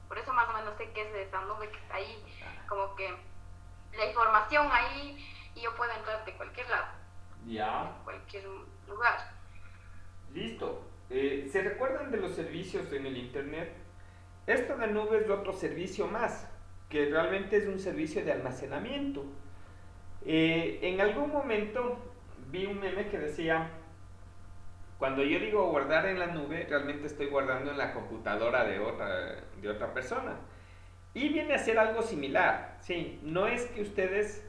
por eso más o menos sé qué es de esa nube que está ahí, como que la información ahí y yo puedo entrar de cualquier lado, Ya. de cualquier lugar. Listo. ¿Se recuerdan de los servicios en el internet? Esto de nube es otro servicio más, que realmente es un servicio de almacenamiento. En algún momento vi un meme que decía, cuando yo digo guardar en la nube, realmente estoy guardando en la computadora de otra persona. Y viene a ser algo similar, ¿sí? No es que ustedes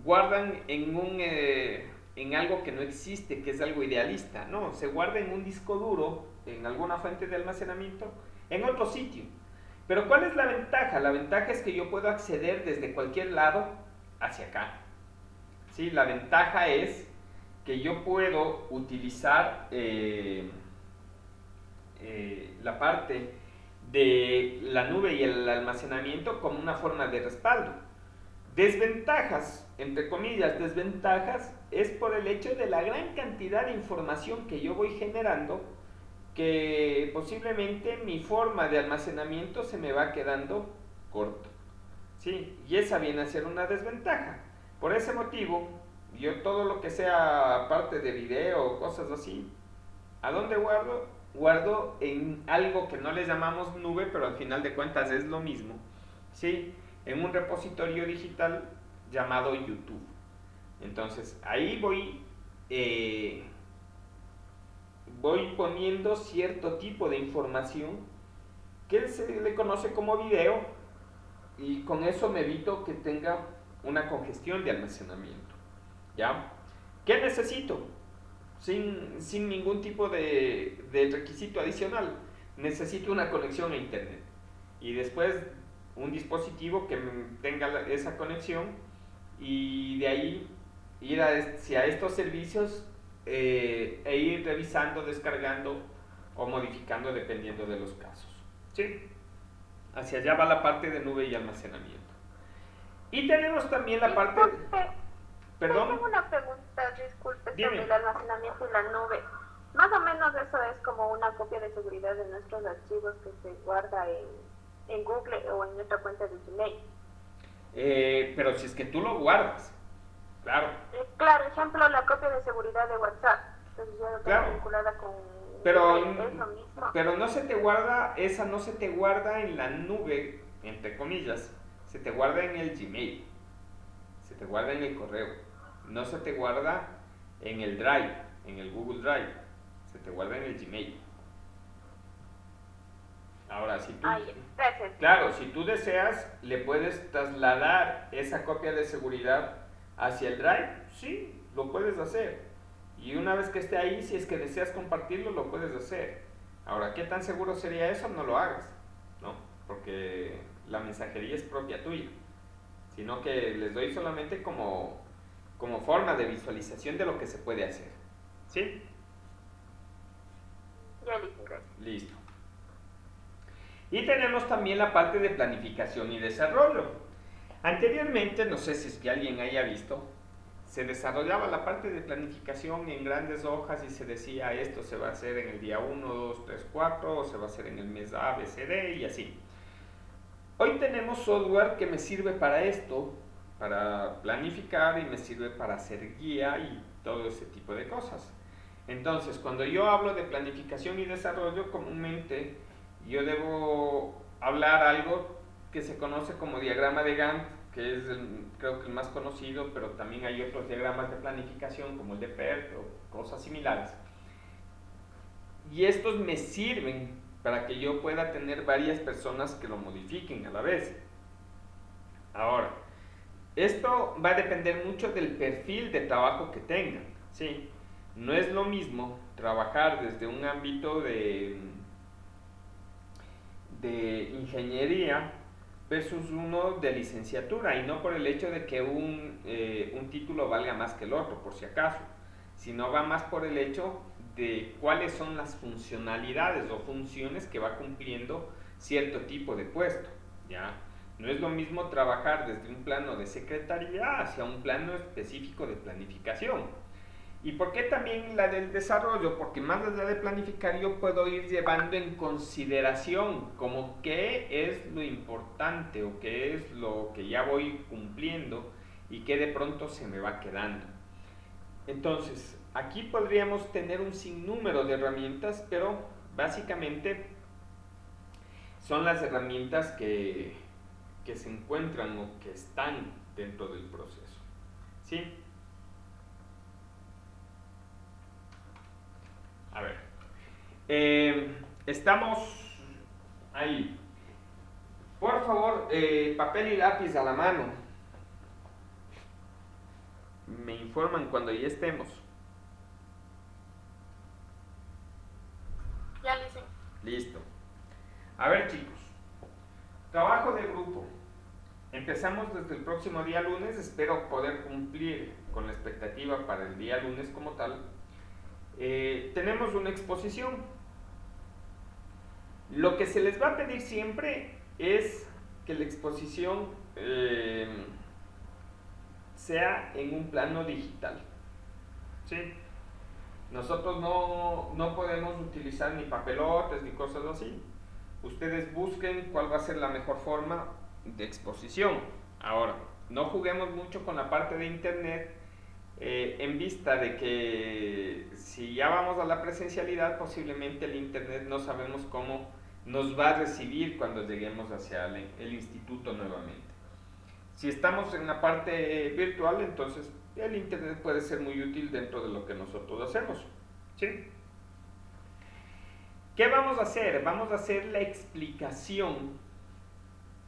guardan en algo que no existe, que es algo idealista, no, se guarda en un disco duro, en alguna fuente de almacenamiento, en otro sitio. Pero ¿cuál es la ventaja? La ventaja es que yo puedo acceder desde cualquier lado hacia acá. ¿Sí? La ventaja es que yo puedo utilizar la parte de la nube y el almacenamiento como una forma de respaldo. Desventajas, entre comillas, desventajas, es por el hecho de la gran cantidad de información que yo voy generando, que posiblemente mi forma de almacenamiento se me va quedando corto, ¿sí? Y esa viene a ser una desventaja. Por ese motivo, yo todo lo que sea parte de video o cosas así, ¿a dónde guardo? Guardo en algo que no le llamamos nube, pero al final de cuentas es lo mismo, ¿sí? En un repositorio digital llamado YouTube. Entonces ahí voy poniendo cierto tipo de información que se le conoce como video, y con eso me evito que tenga una congestión de almacenamiento. ¿Ya? ¿Qué necesito? Sin ningún tipo de requisito adicional. Necesito una conexión a internet y después un dispositivo que tenga esa conexión, y de ahí ir hacia estos servicios e ir revisando, descargando o modificando dependiendo de los casos. ¿Sí? Hacia allá va la parte de nube y almacenamiento. Y tenemos también la parte... ¿Perdón? Tengo una pregunta, disculpe, Dime. sobre el almacenamiento y la nube. Más o menos eso es como una copia de seguridad de nuestros archivos que se guarda en Google o en nuestra cuenta de Gmail. Pero si es que tú lo guardas, claro. Claro, ejemplo, la copia de seguridad de WhatsApp. Entonces yo lo tengo Claro. vinculada con Pero, eso mismo. pero no se te guarda, esa no se te guarda en la nube, entre comillas, se te guarda en el Gmail, se te guarda en el correo, no se te guarda en el Drive, en el Google Drive, se te guarda en el Gmail. Ahora, si tú, Gracias. claro, si tú deseas, le puedes trasladar esa copia de seguridad hacia el Drive, sí, lo puedes hacer. Y una vez que esté ahí, si es que deseas compartirlo, lo puedes hacer. Ahora, ¿qué tan seguro sería eso? No lo hagas, ¿no? Porque la mensajería es propia tuya, sino que les doy solamente como forma de visualización de lo que se puede hacer. ¿Sí? Ya listo, gracias. Listo. Y tenemos también la parte de planificación y desarrollo. Anteriormente, no sé si es que alguien haya visto, se desarrollaba la parte de planificación en grandes hojas y se decía esto se va a hacer en el día 1, 2, 3, 4, o se va a hacer en el mes A, B, C, D y así. Hoy tenemos software que me sirve para esto, para planificar, y me sirve para hacer guía y todo ese tipo de cosas. Entonces, cuando yo hablo de planificación y desarrollo, comúnmente yo debo hablar algo que se conoce como diagrama de Gantt, que es creo que el más conocido, pero también hay otros diagramas de planificación como el de PERT o cosas similares. Y estos me sirven para que yo pueda tener varias personas que lo modifiquen a la vez. Ahora, esto va a depender mucho del perfil de trabajo que tengan, ¿sí? No es lo mismo trabajar desde un ámbito de ingeniería versus uno de licenciatura, y no por el hecho de que un título valga más que el otro, por si acaso, sino va más por el hecho de cuáles son las funcionalidades o funciones que va cumpliendo cierto tipo de puesto, ¿ya? No es lo mismo trabajar desde un plano de secretaría hacia un plano específico de planificación. ¿Y por qué también la del desarrollo? Porque más allá de planificar yo puedo ir llevando en consideración como qué es lo importante o qué es lo que ya voy cumpliendo y qué de pronto se me va quedando. Entonces, aquí podríamos tener un sinnúmero de herramientas, pero básicamente son las herramientas que se encuentran o que están dentro del proceso. ¿Sí? A ver. Estamos ahí. Por favor, papel y lápiz a la mano. Me informan cuando ya estemos. Ya lo hice. Listo. A ver, chicos. Trabajo de grupo. Empezamos desde el próximo día lunes. Espero poder cumplir con la expectativa para el día lunes como tal. Tenemos una exposición. Lo que se les va a pedir siempre es que la exposición sea en un plano digital. ¿Sí? Nosotros no podemos utilizar ni papelotes ni cosas así. Ustedes busquen cuál va a ser la mejor forma de exposición. Ahora, no juguemos mucho con la parte de internet en vista de que si ya vamos a la presencialidad, posiblemente el internet no sabemos cómo nos va a recibir cuando lleguemos hacia el instituto nuevamente. Si estamos en la parte virtual, entonces el internet puede ser muy útil dentro de lo que nosotros hacemos. ¿Sí? ¿Qué vamos a hacer? Vamos a hacer la explicación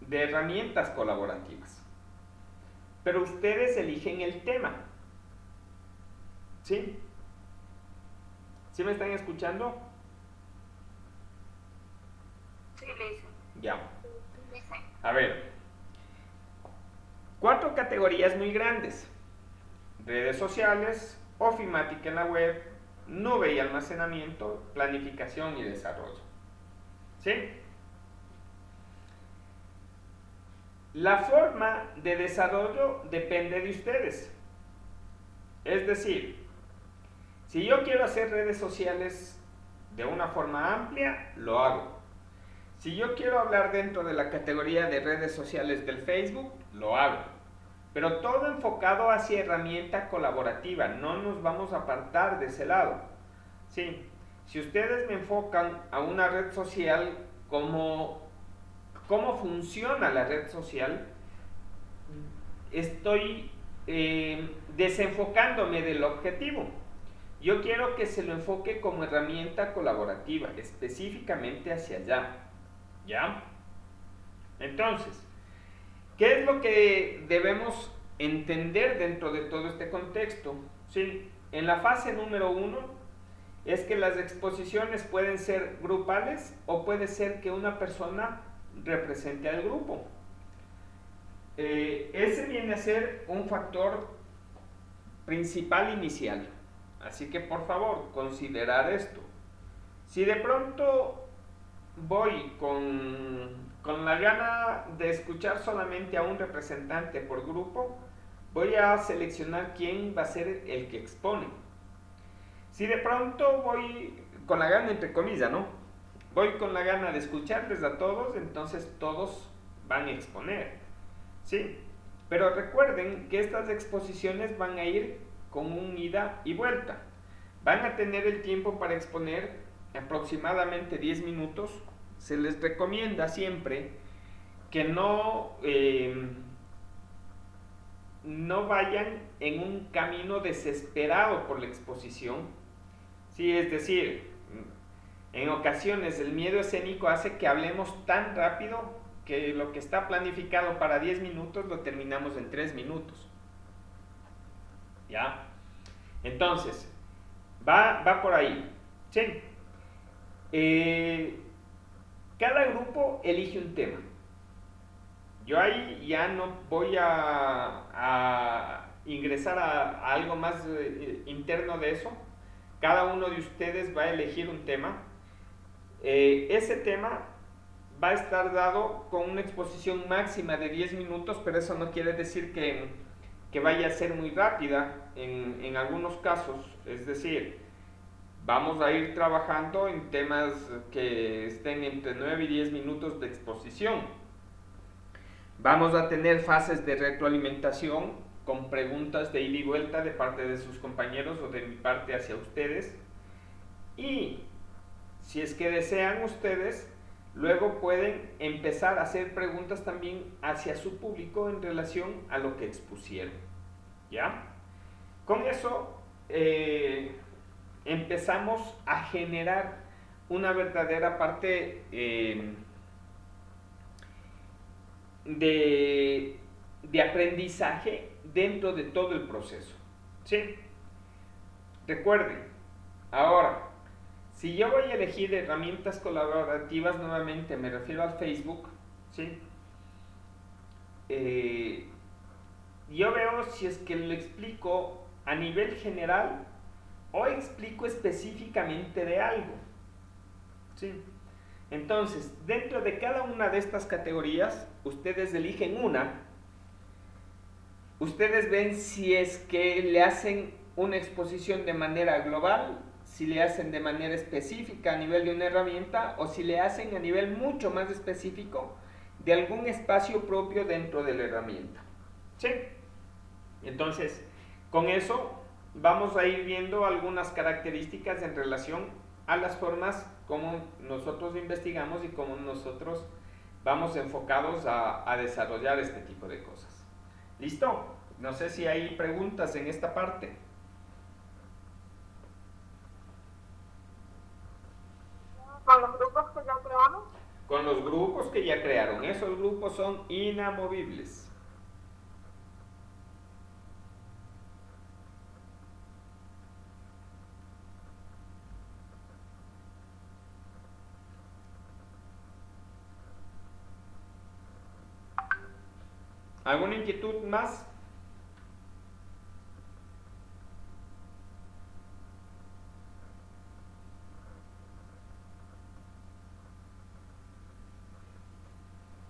de herramientas colaborativas. Pero ustedes eligen el tema. ¿Sí? ¿Sí me están escuchando? Sí, le hice. Ya. A ver. 4 categorías muy grandes. Redes sociales, ofimática en la web, nube y almacenamiento, planificación y desarrollo. ¿Sí? La forma de desarrollo depende de ustedes. Es decir, si yo quiero hacer redes sociales de una forma amplia, lo hago. Si yo quiero hablar dentro de la categoría de redes sociales del Facebook, lo hago. Pero todo enfocado hacia herramienta colaborativa, no nos vamos a apartar de ese lado. Sí, si ustedes me enfocan a una red social, cómo funciona la red social, estoy desenfocándome del objetivo. Yo quiero que se lo enfoque como herramienta colaborativa, específicamente hacia allá. ¿Ya? Entonces, ¿qué es lo que debemos entender dentro de todo este contexto? ¿Sí? En la fase número 1 es que las exposiciones pueden ser grupales o puede ser que una persona represente al grupo. Ese viene a ser un factor principal inicial. Así que por favor, considerar esto. Si de pronto voy con la gana de escuchar solamente a un representante por grupo, voy a seleccionar quién va a ser el que expone. Si de pronto voy con la gana, entre comillas, ¿no? Voy con la gana de escucharles a todos, entonces todos van a exponer. ¿Sí? Pero recuerden que estas exposiciones van a ir con un ida y vuelta. Van a tener el tiempo para exponer aproximadamente 10 minutos. Se les recomienda siempre que no vayan en un camino desesperado por la exposición. Sí, es decir, en ocasiones el miedo escénico hace que hablemos tan rápido que lo que está planificado para 10 minutos lo terminamos en 3 minutos. ¿Ya? Entonces, va por ahí. Sí. Cada grupo elige un tema. Yo ahí ya no voy a ingresar a algo más interno de eso. Cada uno de ustedes va a elegir un tema. Ese tema va a estar dado con una exposición máxima de 10 minutos, pero eso no quiere decir que vaya a ser muy rápida en algunos casos. Es decir, vamos a ir trabajando en temas que estén entre 9 y 10 minutos de exposición. Vamos a tener fases de retroalimentación con preguntas de ida y vuelta de parte de sus compañeros o de mi parte hacia ustedes. Y si es que desean ustedes, luego pueden empezar a hacer preguntas también hacia su público en relación a lo que expusieron. ¿Ya? Con eso empezamos a generar una verdadera parte de aprendizaje dentro de todo el proceso. ¿Sí? Recuerden, ahora, si yo voy a elegir herramientas colaborativas, nuevamente me refiero al Facebook, ¿sí? Yo veo si es que lo explico a nivel general o explico específicamente de algo, ¿sí? Entonces, dentro de cada una de estas categorías, ustedes eligen una. Ustedes ven si es que le hacen una exposición de manera global, si le hacen de manera específica a nivel de una herramienta o si le hacen a nivel mucho más específico de algún espacio propio dentro de la herramienta. ¿Sí? Entonces, con eso vamos a ir viendo algunas características en relación a las formas como nosotros investigamos y como nosotros vamos enfocados a desarrollar este tipo de cosas. ¿Listo? No sé si hay preguntas en esta parte. ¿Con los grupos que ya creamos? Con los grupos que ya crearon. Esos grupos son inamovibles. ¿Alguna inquietud más?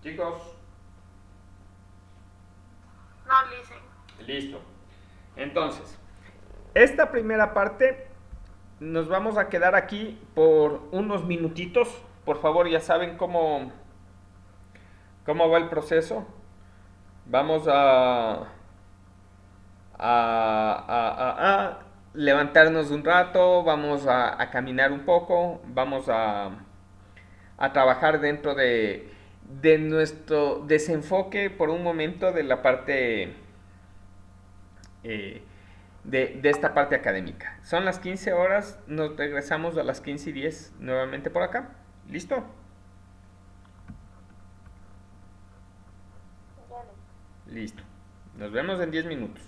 Chicos. No, listen. Listo. Entonces, esta primera parte nos vamos a quedar aquí por unos minutitos. Por favor, ya saben cómo va el proceso. Vamos a levantarnos un rato, vamos a caminar un poco, vamos a trabajar dentro de nuestro desenfoque por un momento de la parte de esta parte académica. Son las 15 horas, nos regresamos a las 15:10 nuevamente por acá. ¿Listo? Listo. Nos vemos en 10 minutos.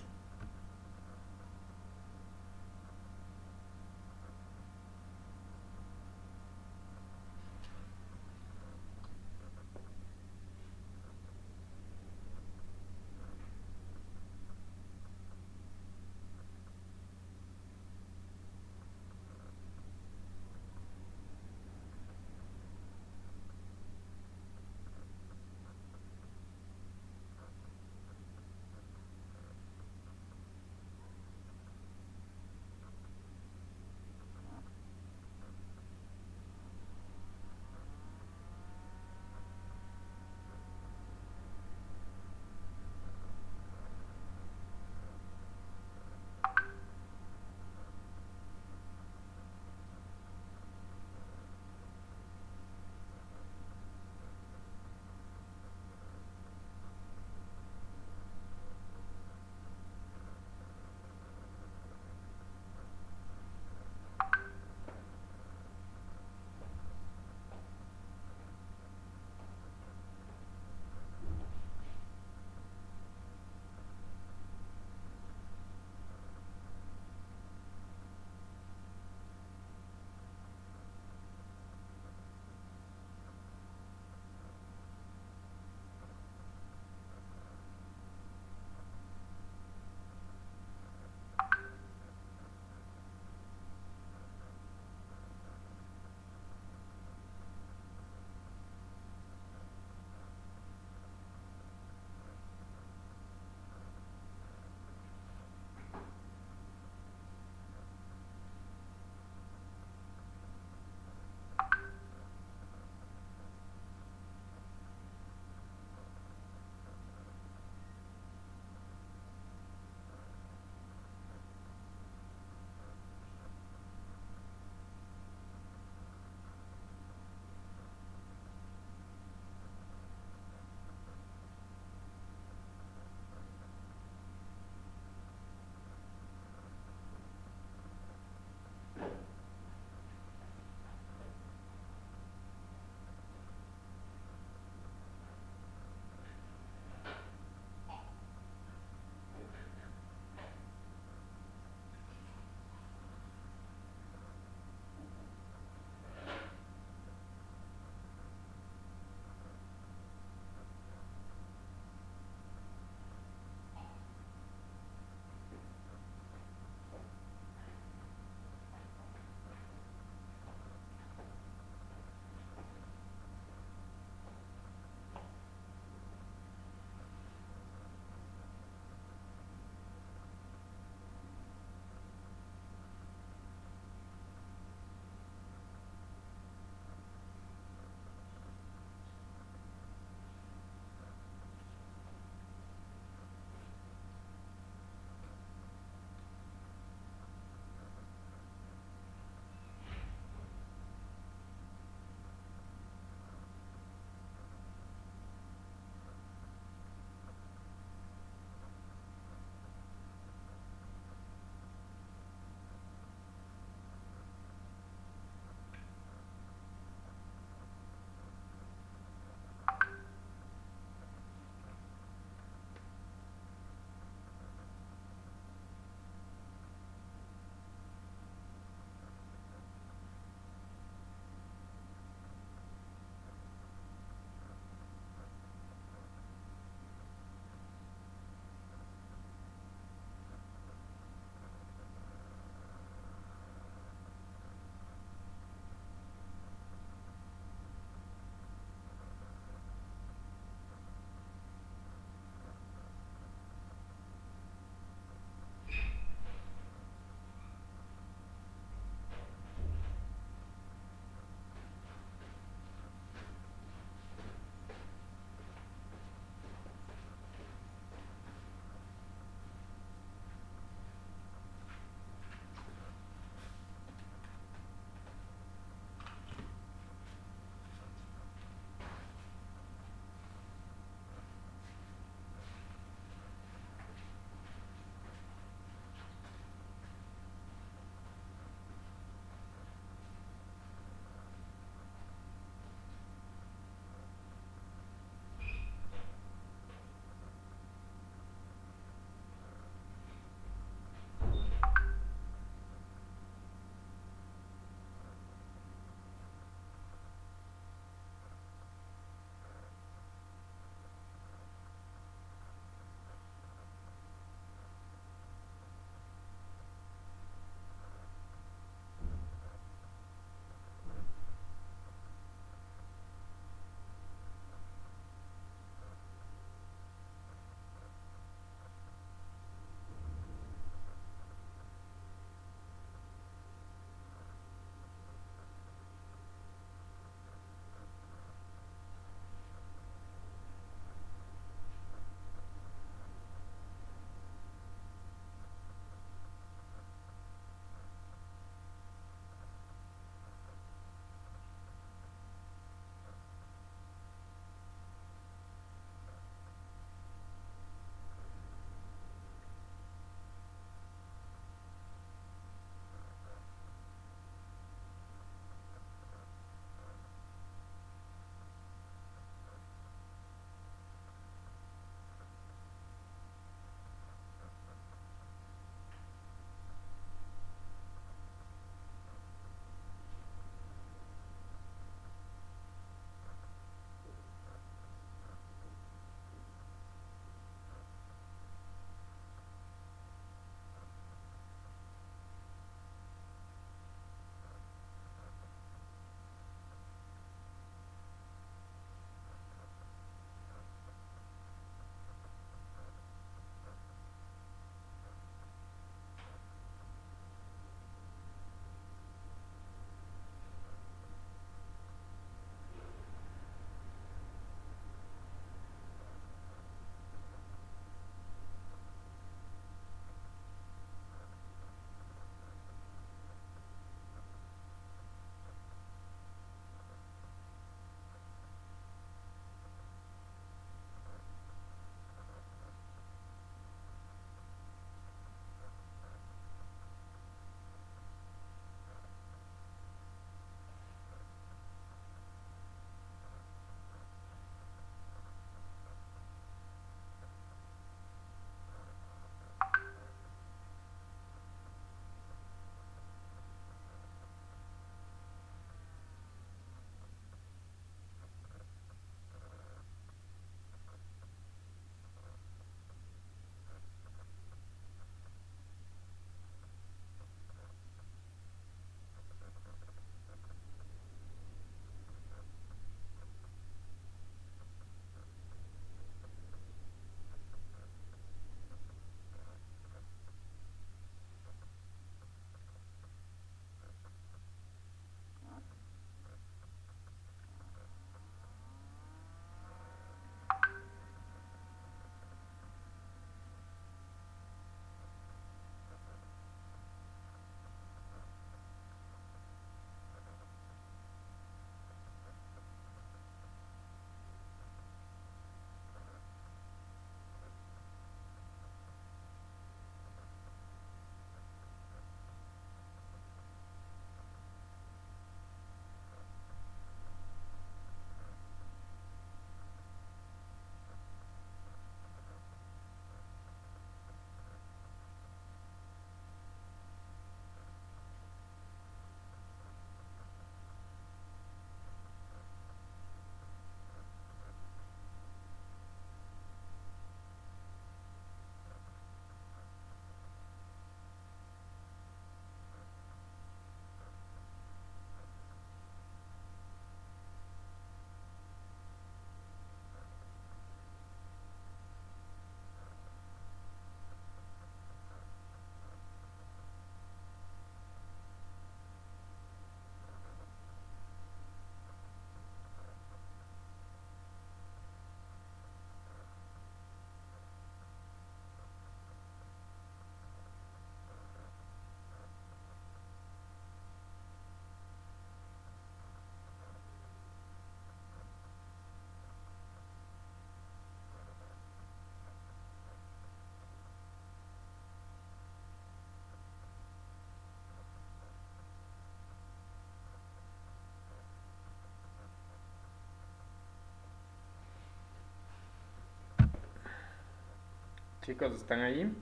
Chicos, ¿están ahí?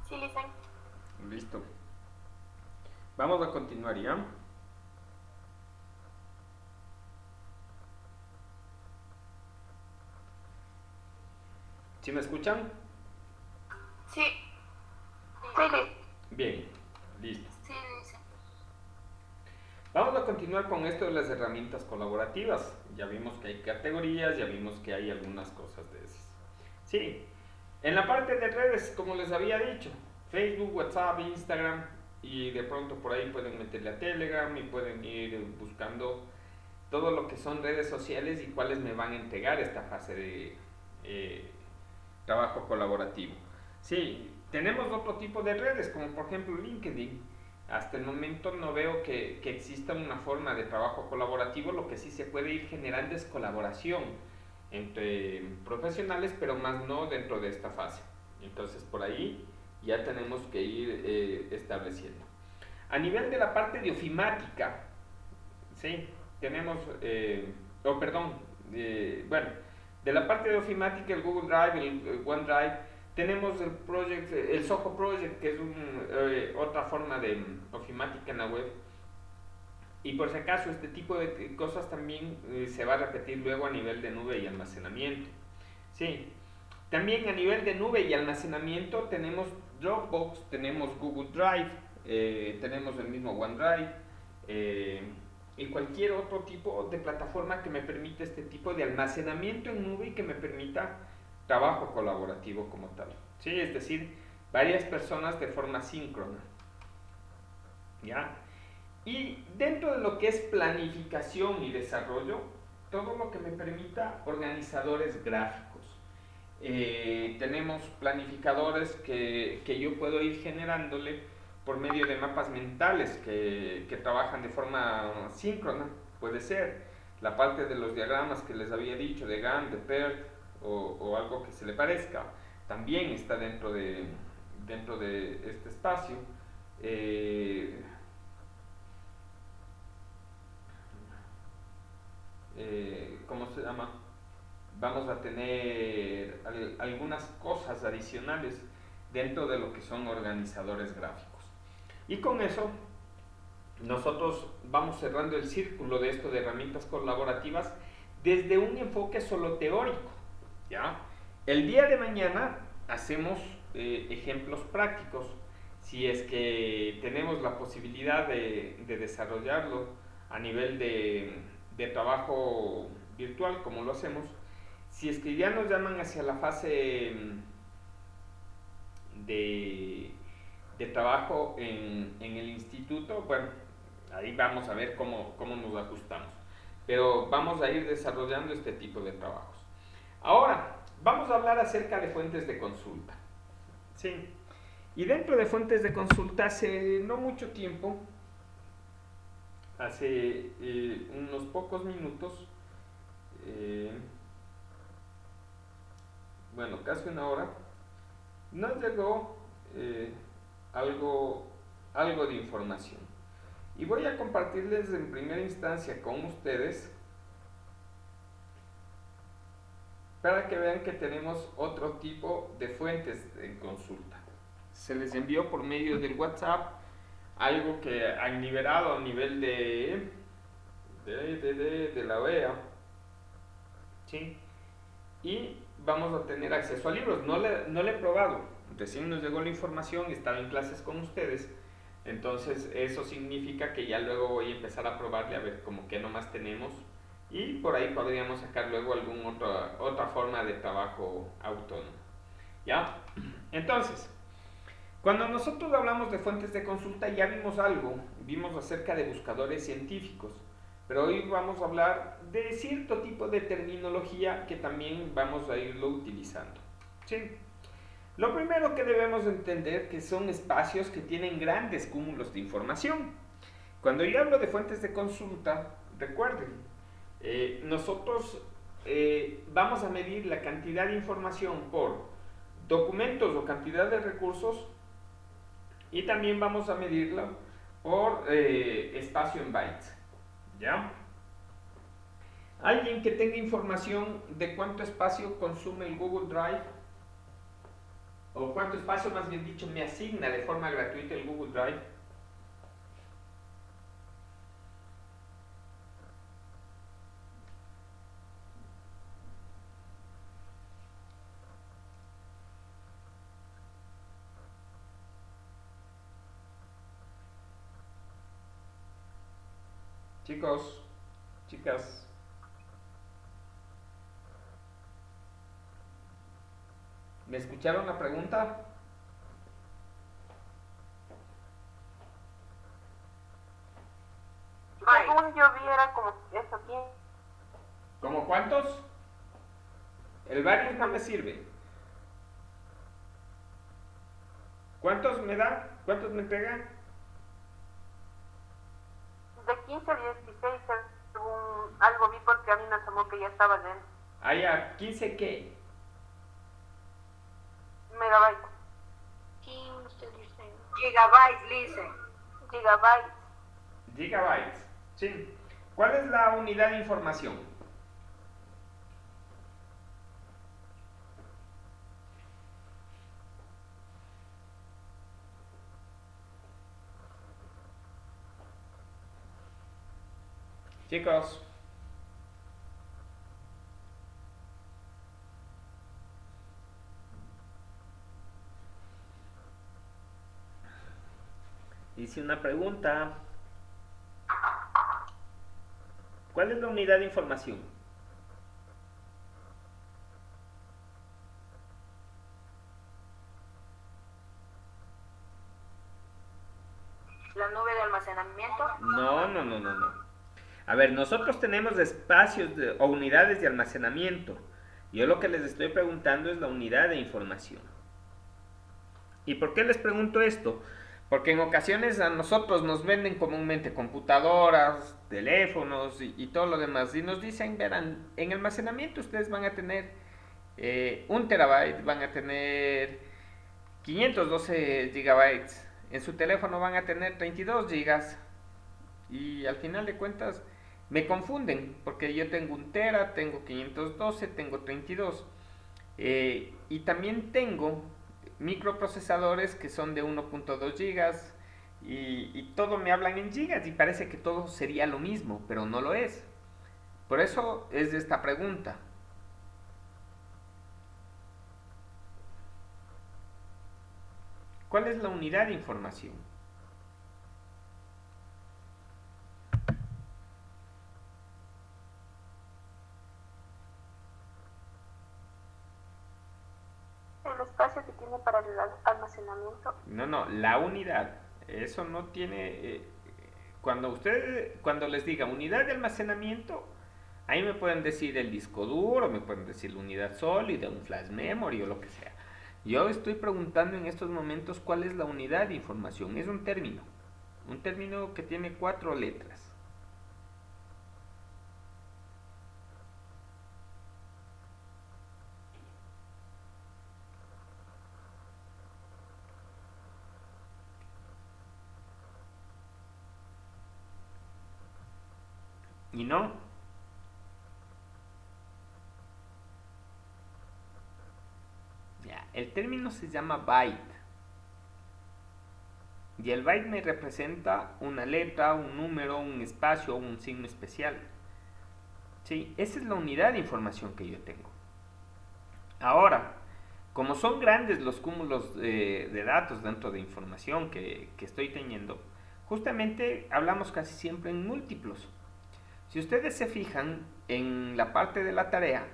Sí, Lisen. Listo. Vamos a continuar, ¿ya? ¿Sí me escuchan? Sí. Sí, Lisen. Bien, listo. Sí, dice. Vamos a continuar con esto de las herramientas colaborativas. Ya vimos que hay categorías, ya vimos que hay algunas cosas de esas. Sí, en la parte de redes, como les había dicho, Facebook, WhatsApp, Instagram, y de pronto por ahí pueden meterle a Telegram y pueden ir buscando todo lo que son redes sociales y cuáles me van a entregar esta fase de trabajo colaborativo. Sí, tenemos otro tipo de redes, como por ejemplo LinkedIn. Hasta el momento no veo que exista una forma de trabajo colaborativo. Lo que sí se puede ir generando es colaboración entre profesionales, pero más no dentro de esta fase. Entonces por ahí ya tenemos que ir estableciendo. A nivel de la parte de ofimática, ¿sí? Tenemos, bueno, de la parte de ofimática, el Google Drive, el OneDrive, tenemos el Soho Project, que es otra forma de ofimática en la web. Y por si acaso, este tipo de cosas también se va a repetir luego a nivel de nube y almacenamiento. Sí. También a nivel de nube y almacenamiento tenemos Dropbox, tenemos Google Drive, tenemos el mismo OneDrive y cualquier otro tipo de plataforma que me permita este tipo de almacenamiento en nube y que me permita trabajo colaborativo como tal. ¿Sí? Es decir, varias personas de forma síncrona. ¿Ya? Y dentro de lo que es planificación y desarrollo, todo lo que me permita organizadores gráficos. Tenemos planificadores que yo puedo ir generándole por medio de mapas mentales que trabajan de forma síncrona. Puede ser la parte de los diagramas que les había dicho, de Gantt, de PERT o algo que se le parezca, también está dentro de este espacio. ¿Cómo se llama? Vamos a tener algunas cosas adicionales dentro de lo que son organizadores gráficos. Y con eso nosotros vamos cerrando el círculo de esto de herramientas colaborativas desde un enfoque solo teórico, ¿ya? El día de mañana hacemos ejemplos prácticos. Si es que tenemos la posibilidad de desarrollarlo a nivel de trabajo virtual, como lo hacemos. Si es que ya nos llaman hacia la fase de trabajo en el instituto, bueno, ahí vamos a ver cómo nos ajustamos. Pero vamos a ir desarrollando este tipo de trabajos. Ahora, vamos a hablar acerca de fuentes de consulta. Sí. Y dentro de fuentes de consulta, hace no mucho tiempo, hace unos pocos minutos, bueno, casi una hora, nos llegó algo de información. Y voy a compartirles en primera instancia con ustedes para que vean que tenemos otro tipo de fuentes de consulta. Se les envió por medio del WhatsApp algo que han liberado a nivel de la OEA, ¿sí? Y vamos a tener acceso a libros. No le he probado, recién nos llegó la información, estaba en clases con ustedes, entonces eso significa que ya luego voy a empezar a probarle a ver como que nomás tenemos y por ahí podríamos sacar luego otra forma de trabajo autónomo, ¿ya? Entonces, cuando nosotros hablamos de fuentes de consulta ya vimos acerca de buscadores científicos, pero hoy vamos a hablar de cierto tipo de terminología que también vamos a irlo utilizando, ¿sí? Lo primero que debemos entender que son espacios que tienen grandes cúmulos de información. Cuando yo hablo de fuentes de consulta, recuerden, nosotros vamos a medir la cantidad de información por documentos o cantidad de recursos y también vamos a medirla por espacio en bytes, ¿ya? ¿Alguien que tenga información de cuánto espacio consume el Google Drive? ¿O cuánto espacio, más bien dicho, me asigna de forma gratuita el Google Drive? Chicos, chicas, ¿me escucharon la pregunta? Según yo vi era como eso aquí. ¿Cómo cuántos? El varios no me sirve. ¿Cuántos me da? ¿Cuántos me entrega? De 15 a 16, según algo vi porque a mí me asomó que ya estaba dentro. Ah, ya, ¿15 qué? Megabytes. 15, dicen. Gigabytes, dice. Gigabytes. Gigabytes. Sí. ¿Cuál es la unidad de información? Chicos. Hice una pregunta. ¿Cuál es la unidad de información? La nube de almacenamiento. No. A ver, nosotros tenemos espacios o unidades de almacenamiento. Yo lo que les estoy preguntando es la unidad de información. ¿Y por qué les pregunto esto? Porque en ocasiones a nosotros nos venden comúnmente computadoras, teléfonos y todo lo demás. Y nos dicen, verán, en almacenamiento ustedes van a tener 1 terabyte, van a tener 512 gigabytes. En su teléfono van a tener 32 gigas. Y al final de cuentas me confunden, porque yo tengo 1 tera, tengo 512, tengo 32. Y también tengo microprocesadores que son de 1.2 gigas y todo me hablan en gigas y parece que todo sería lo mismo, pero no lo es. Por eso es de esta pregunta. ¿Cuál es la unidad de información? El espacio que tiene para el almacenamiento. No, la unidad. Eso no tiene... cuando les diga unidad de almacenamiento, ahí me pueden decir el disco duro, me pueden decir la unidad sólida, un flash memory o lo que sea. Yo estoy preguntando en estos momentos cuál es la unidad de información. Es un término que tiene 4 letras. Y no. Ya, el término se llama byte. Y el byte me representa una letra, un número, un espacio o un signo especial. Sí, esa es la unidad de información que yo tengo. Ahora, como son grandes los cúmulos de datos dentro de información que estoy teniendo, justamente hablamos casi siempre en múltiplos. Si ustedes se fijan en la parte de la tarea,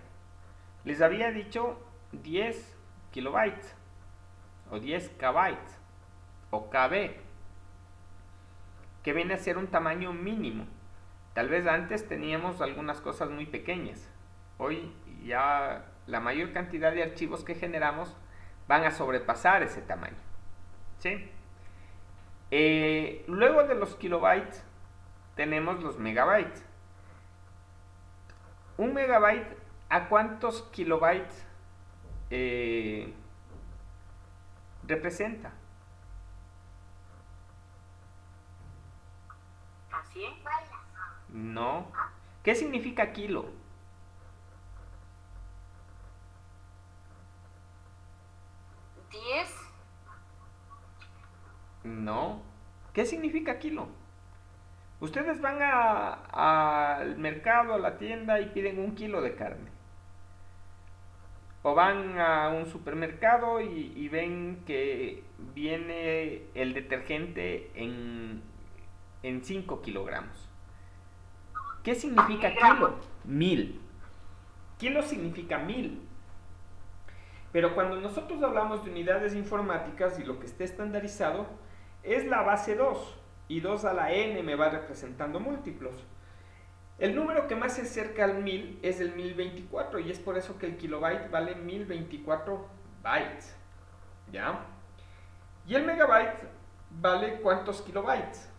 les había dicho 10 kilobytes o 10 kbytes o KB, que viene a ser un tamaño mínimo. Tal vez antes teníamos algunas cosas muy pequeñas. Hoy ya la mayor cantidad de archivos que generamos van a sobrepasar ese tamaño. ¿Sí? Luego de los kilobytes tenemos los megabytes. Un megabyte, ¿a cuántos kilobytes representa? ¿Así? No. ¿Qué significa kilo? ¿10? No. ¿Qué significa kilo? Ustedes van al mercado, a la tienda y piden 1 kilo de carne. O van a un supermercado y ven que viene el detergente en 5 kilogramos. ¿Qué significa kilo? 1000. Kilo significa 1000. Pero cuando nosotros hablamos de unidades informáticas y lo que esté estandarizado es la base 2 y 2 a la n me va representando múltiplos. El número que más se acerca al 1000 es el 1024 y es por eso que el kilobyte vale 1024 bytes. ¿Ya? Y el megabyte vale ¿cuántos kilobytes?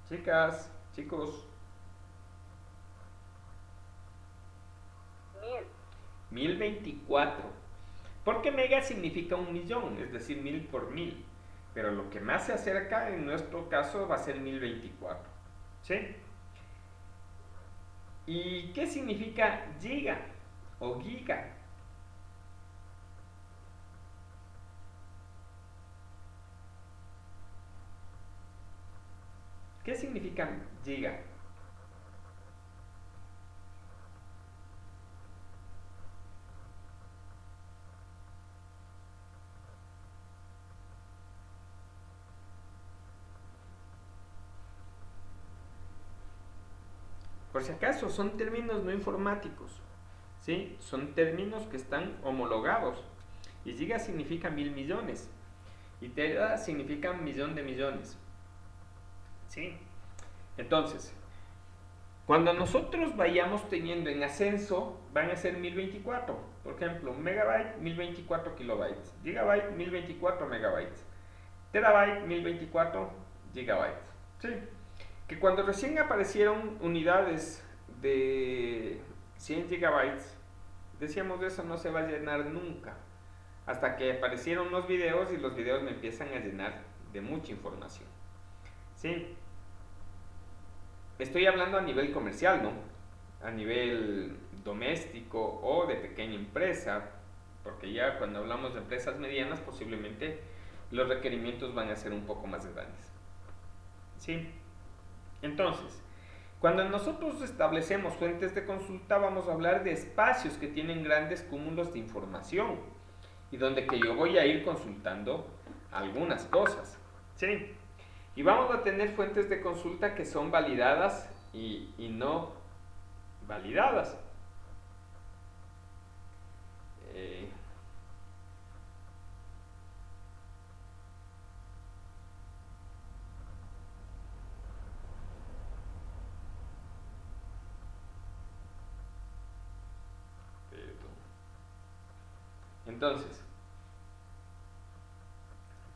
Chicas, chicos. 1024. Porque mega significa 1.000.000, es decir, 1000 por 1000. Pero lo que más se acerca en nuestro caso va a ser 1024. ¿Sí? ¿Y qué significa giga o giga? ¿Qué significa giga? Por si acaso, son términos no informáticos, ¿sí? Son términos que están homologados. Y giga significa 1000.000.000. Y tera significa 1.000.000 de millones. ¿Sí? Entonces, cuando nosotros vayamos teniendo en ascenso, van a ser 1024. Por ejemplo, megabyte, 1024 kilobytes. Gigabyte, 1024 megabytes. Terabyte, 1024 gigabytes. ¿Sí? Que cuando recién aparecieron unidades de 100 gigabytes, decíamos eso no se va a llenar nunca. Hasta que aparecieron los videos y los videos me empiezan a llenar de mucha información. ¿Sí? Estoy hablando a nivel comercial, ¿no? A nivel doméstico o de pequeña empresa, porque ya cuando hablamos de empresas medianas posiblemente los requerimientos van a ser un poco más grandes. ¿Sí? Entonces, cuando nosotros establecemos fuentes de consulta vamos a hablar de espacios que tienen grandes cúmulos de información y donde que yo voy a ir consultando algunas cosas. ¿Sí? Y vamos a tener fuentes de consulta que son validadas y no validadas. Entonces,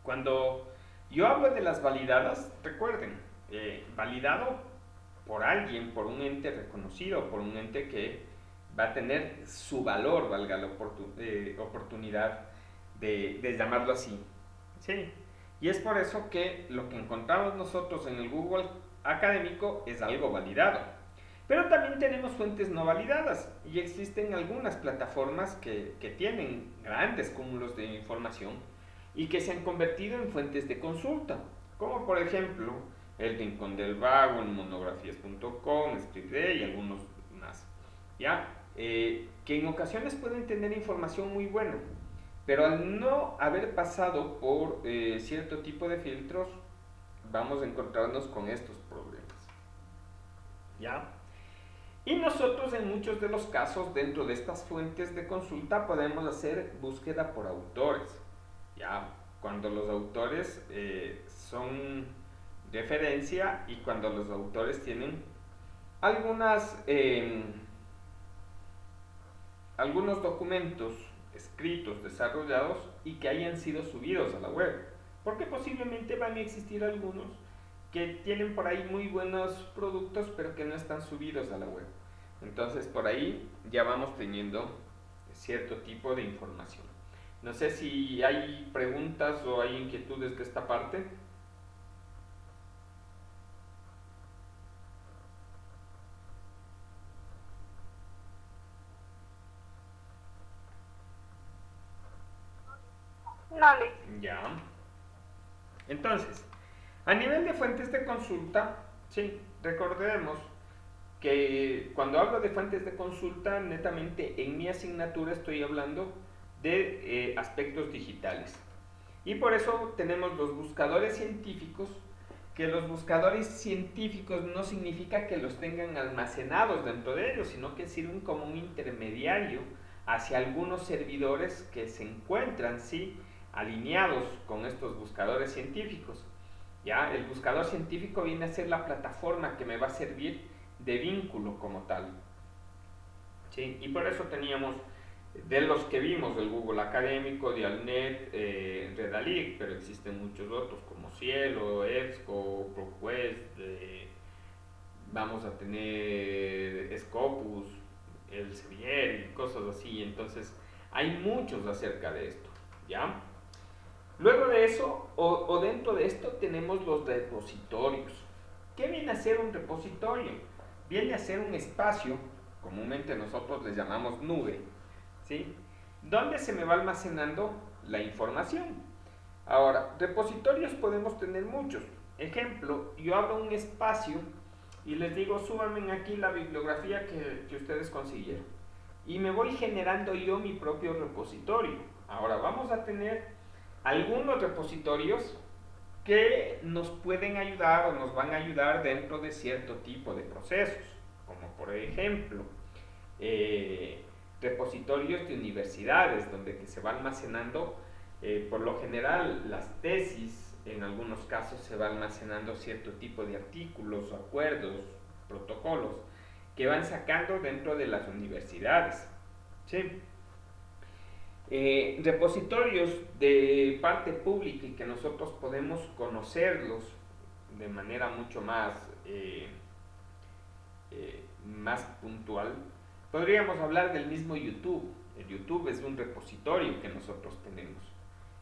cuando yo hablo de las validadas, recuerden, validado por alguien, por un ente reconocido, por un ente que va a tener su valor, valga la oportunidad de llamarlo así. ¿Sí? Y es por eso que lo que encontramos nosotros en el Google académico es algo validado. Pero también tenemos fuentes no validadas y existen algunas plataformas que tienen grandes cúmulos de información y que se han convertido en fuentes de consulta, como por ejemplo el Rincón del Vago, el monografías.com, ScriptD y algunos más, ¿ya? Que en ocasiones pueden tener información muy buena, pero al no haber pasado por cierto tipo de filtros, vamos a encontrarnos con estos problemas, ¿ya? Y nosotros en muchos de los casos dentro de estas fuentes de consulta podemos hacer búsqueda por autores. Ya, cuando los autores son referencia y cuando los autores tienen algunos documentos escritos, desarrollados y que hayan sido subidos a la web. Porque posiblemente van a existir algunos que tienen por ahí muy buenos productos pero que no están subidos a la web. Entonces por ahí ya vamos teniendo cierto tipo de información. No sé si hay preguntas o hay inquietudes de esta parte. No, Liz. Ya. Entonces, a nivel de fuentes de consulta, sí, recordemos que cuando hablo de fuentes de consulta, netamente en mi asignatura estoy hablando de aspectos digitales. Y por eso tenemos los buscadores científicos, que los buscadores científicos no significa que los tengan almacenados dentro de ellos, sino que sirven como un intermediario hacia algunos servidores que se encuentran, sí, alineados con estos buscadores científicos. Ya, el buscador científico viene a ser la plataforma que me va a servir de vínculo como tal. ¿Sí? Y por eso teníamos de los que vimos, el Google Académico, Dialnet, Redalyc, pero existen muchos otros como Cielo, EBSCO, ProQuest, vamos a tener Scopus, Elsevier y cosas así. Entonces hay muchos acerca de esto, ¿ya? Luego de eso, o dentro de esto, tenemos los repositorios. ¿Qué viene a ser un repositorio? Viene a ser un espacio, comúnmente nosotros les llamamos nube, ¿sí? Donde se me va almacenando la información. Ahora, repositorios podemos tener muchos. Ejemplo, yo abro un espacio y les digo, súbanme aquí la bibliografía que ustedes consiguieron. Y me voy generando yo mi propio repositorio. Ahora, vamos a tener algunos repositorios que nos pueden ayudar o nos van a ayudar dentro de cierto tipo de procesos, como por ejemplo repositorios de universidades donde que se va almacenando por lo general las tesis, en algunos casos se va almacenando cierto tipo de artículos, acuerdos, protocolos que van sacando dentro de las universidades, ¿sí? Repositorios de parte pública y que nosotros podemos conocerlos de manera mucho más más puntual, podríamos hablar del mismo YouTube. El YouTube es un repositorio que nosotros tenemos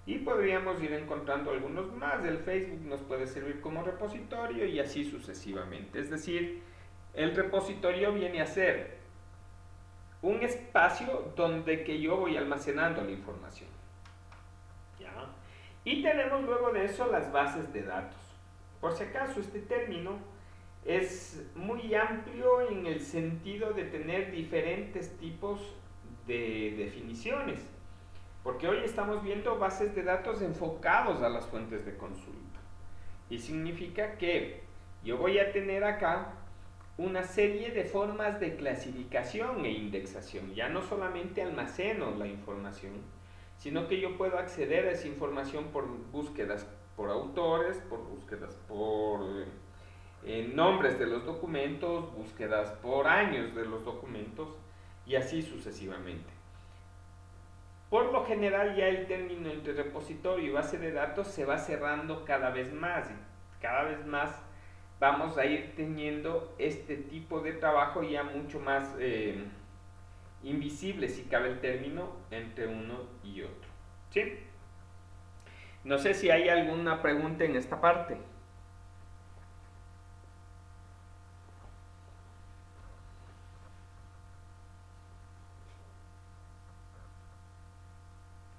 y podríamos ir encontrando algunos más. El Facebook nos puede servir como repositorio y así sucesivamente. Es decir, el repositorio viene a ser un espacio donde que yo voy almacenando la información, ¿ya? Y tenemos luego de eso las bases de datos. Por si acaso, este término es muy amplio en el sentido de tener diferentes tipos de definiciones, porque hoy estamos viendo bases de datos enfocados a las fuentes de consulta, y significa que yo voy a tener acá una serie de formas de clasificación e indexación. Ya no solamente almaceno la información, sino que yo puedo acceder a esa información por búsquedas por autores, por búsquedas por nombres de los documentos, búsquedas por años de los documentos y así sucesivamente. Por lo general ya el término entre repositorio y base de datos se va cerrando cada vez más y cada vez más vamos a ir teniendo este tipo de trabajo ya mucho más invisible, si cabe el término, entre uno y otro. ¿Sí? No sé si hay alguna pregunta en esta parte.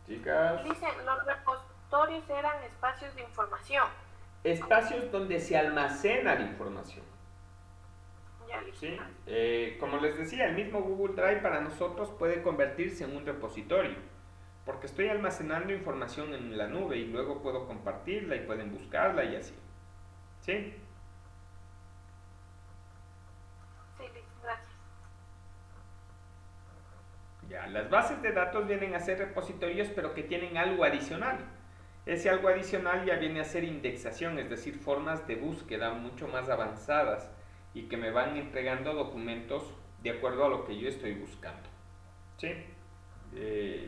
Chicas. Dicen, los repositorios eran espacios de información. Espacios donde se almacena la información. Ya, listo. ¿Sí? Como les decía, el mismo Google Drive para nosotros puede convertirse en un repositorio, porque estoy almacenando información en la nube y luego puedo compartirla y pueden buscarla y así. ¿Sí? Sí, listo, gracias. Ya, las bases de datos vienen a ser repositorios, pero que tienen algo adicional. Ese algo adicional ya viene a ser indexación, es decir, formas de búsqueda mucho más avanzadas y que me van entregando documentos de acuerdo a lo que yo estoy buscando. ¿Sí?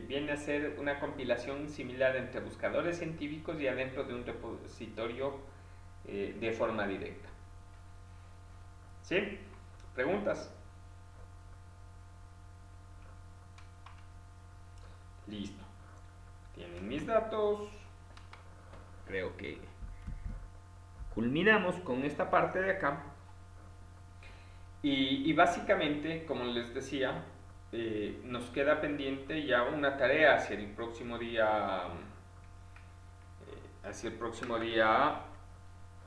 Viene a ser una compilación similar entre buscadores científicos y adentro de un repositorio de forma directa. ¿Sí? ¿Preguntas? Listo. pasen mis datos. Creo que culminamos con esta parte de acá. Y básicamente, como les decía, nos queda pendiente ya una tarea hacia el próximo día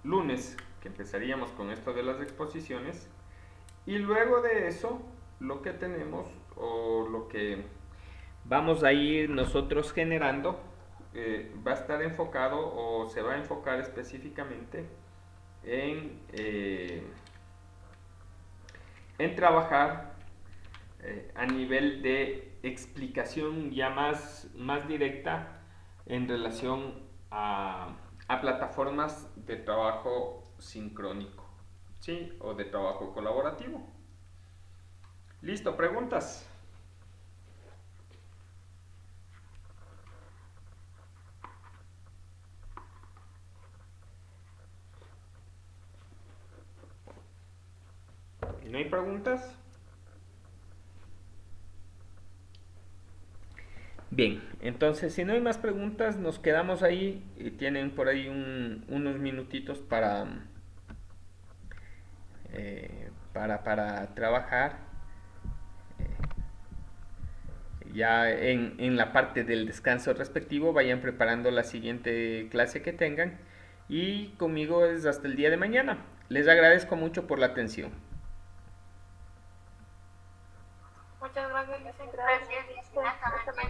lunes, que empezaríamos con esto de las exposiciones, y luego de eso lo que tenemos o lo que vamos a ir nosotros generando va a estar enfocado o se va a enfocar específicamente en trabajar a nivel de explicación ya más directa en relación a plataformas de trabajo sincrónico, ¿sí? O de trabajo colaborativo. Listo, preguntas. ¿No hay preguntas? Bien, entonces si no hay más preguntas, nos quedamos ahí y tienen por ahí unos minutitos para trabajar ya en la parte del descanso respectivo. Vayan preparando la siguiente clase que tengan y conmigo es hasta el día de mañana. Les agradezco mucho por la atención. Muchas gracias. Gracias. Hasta mañana.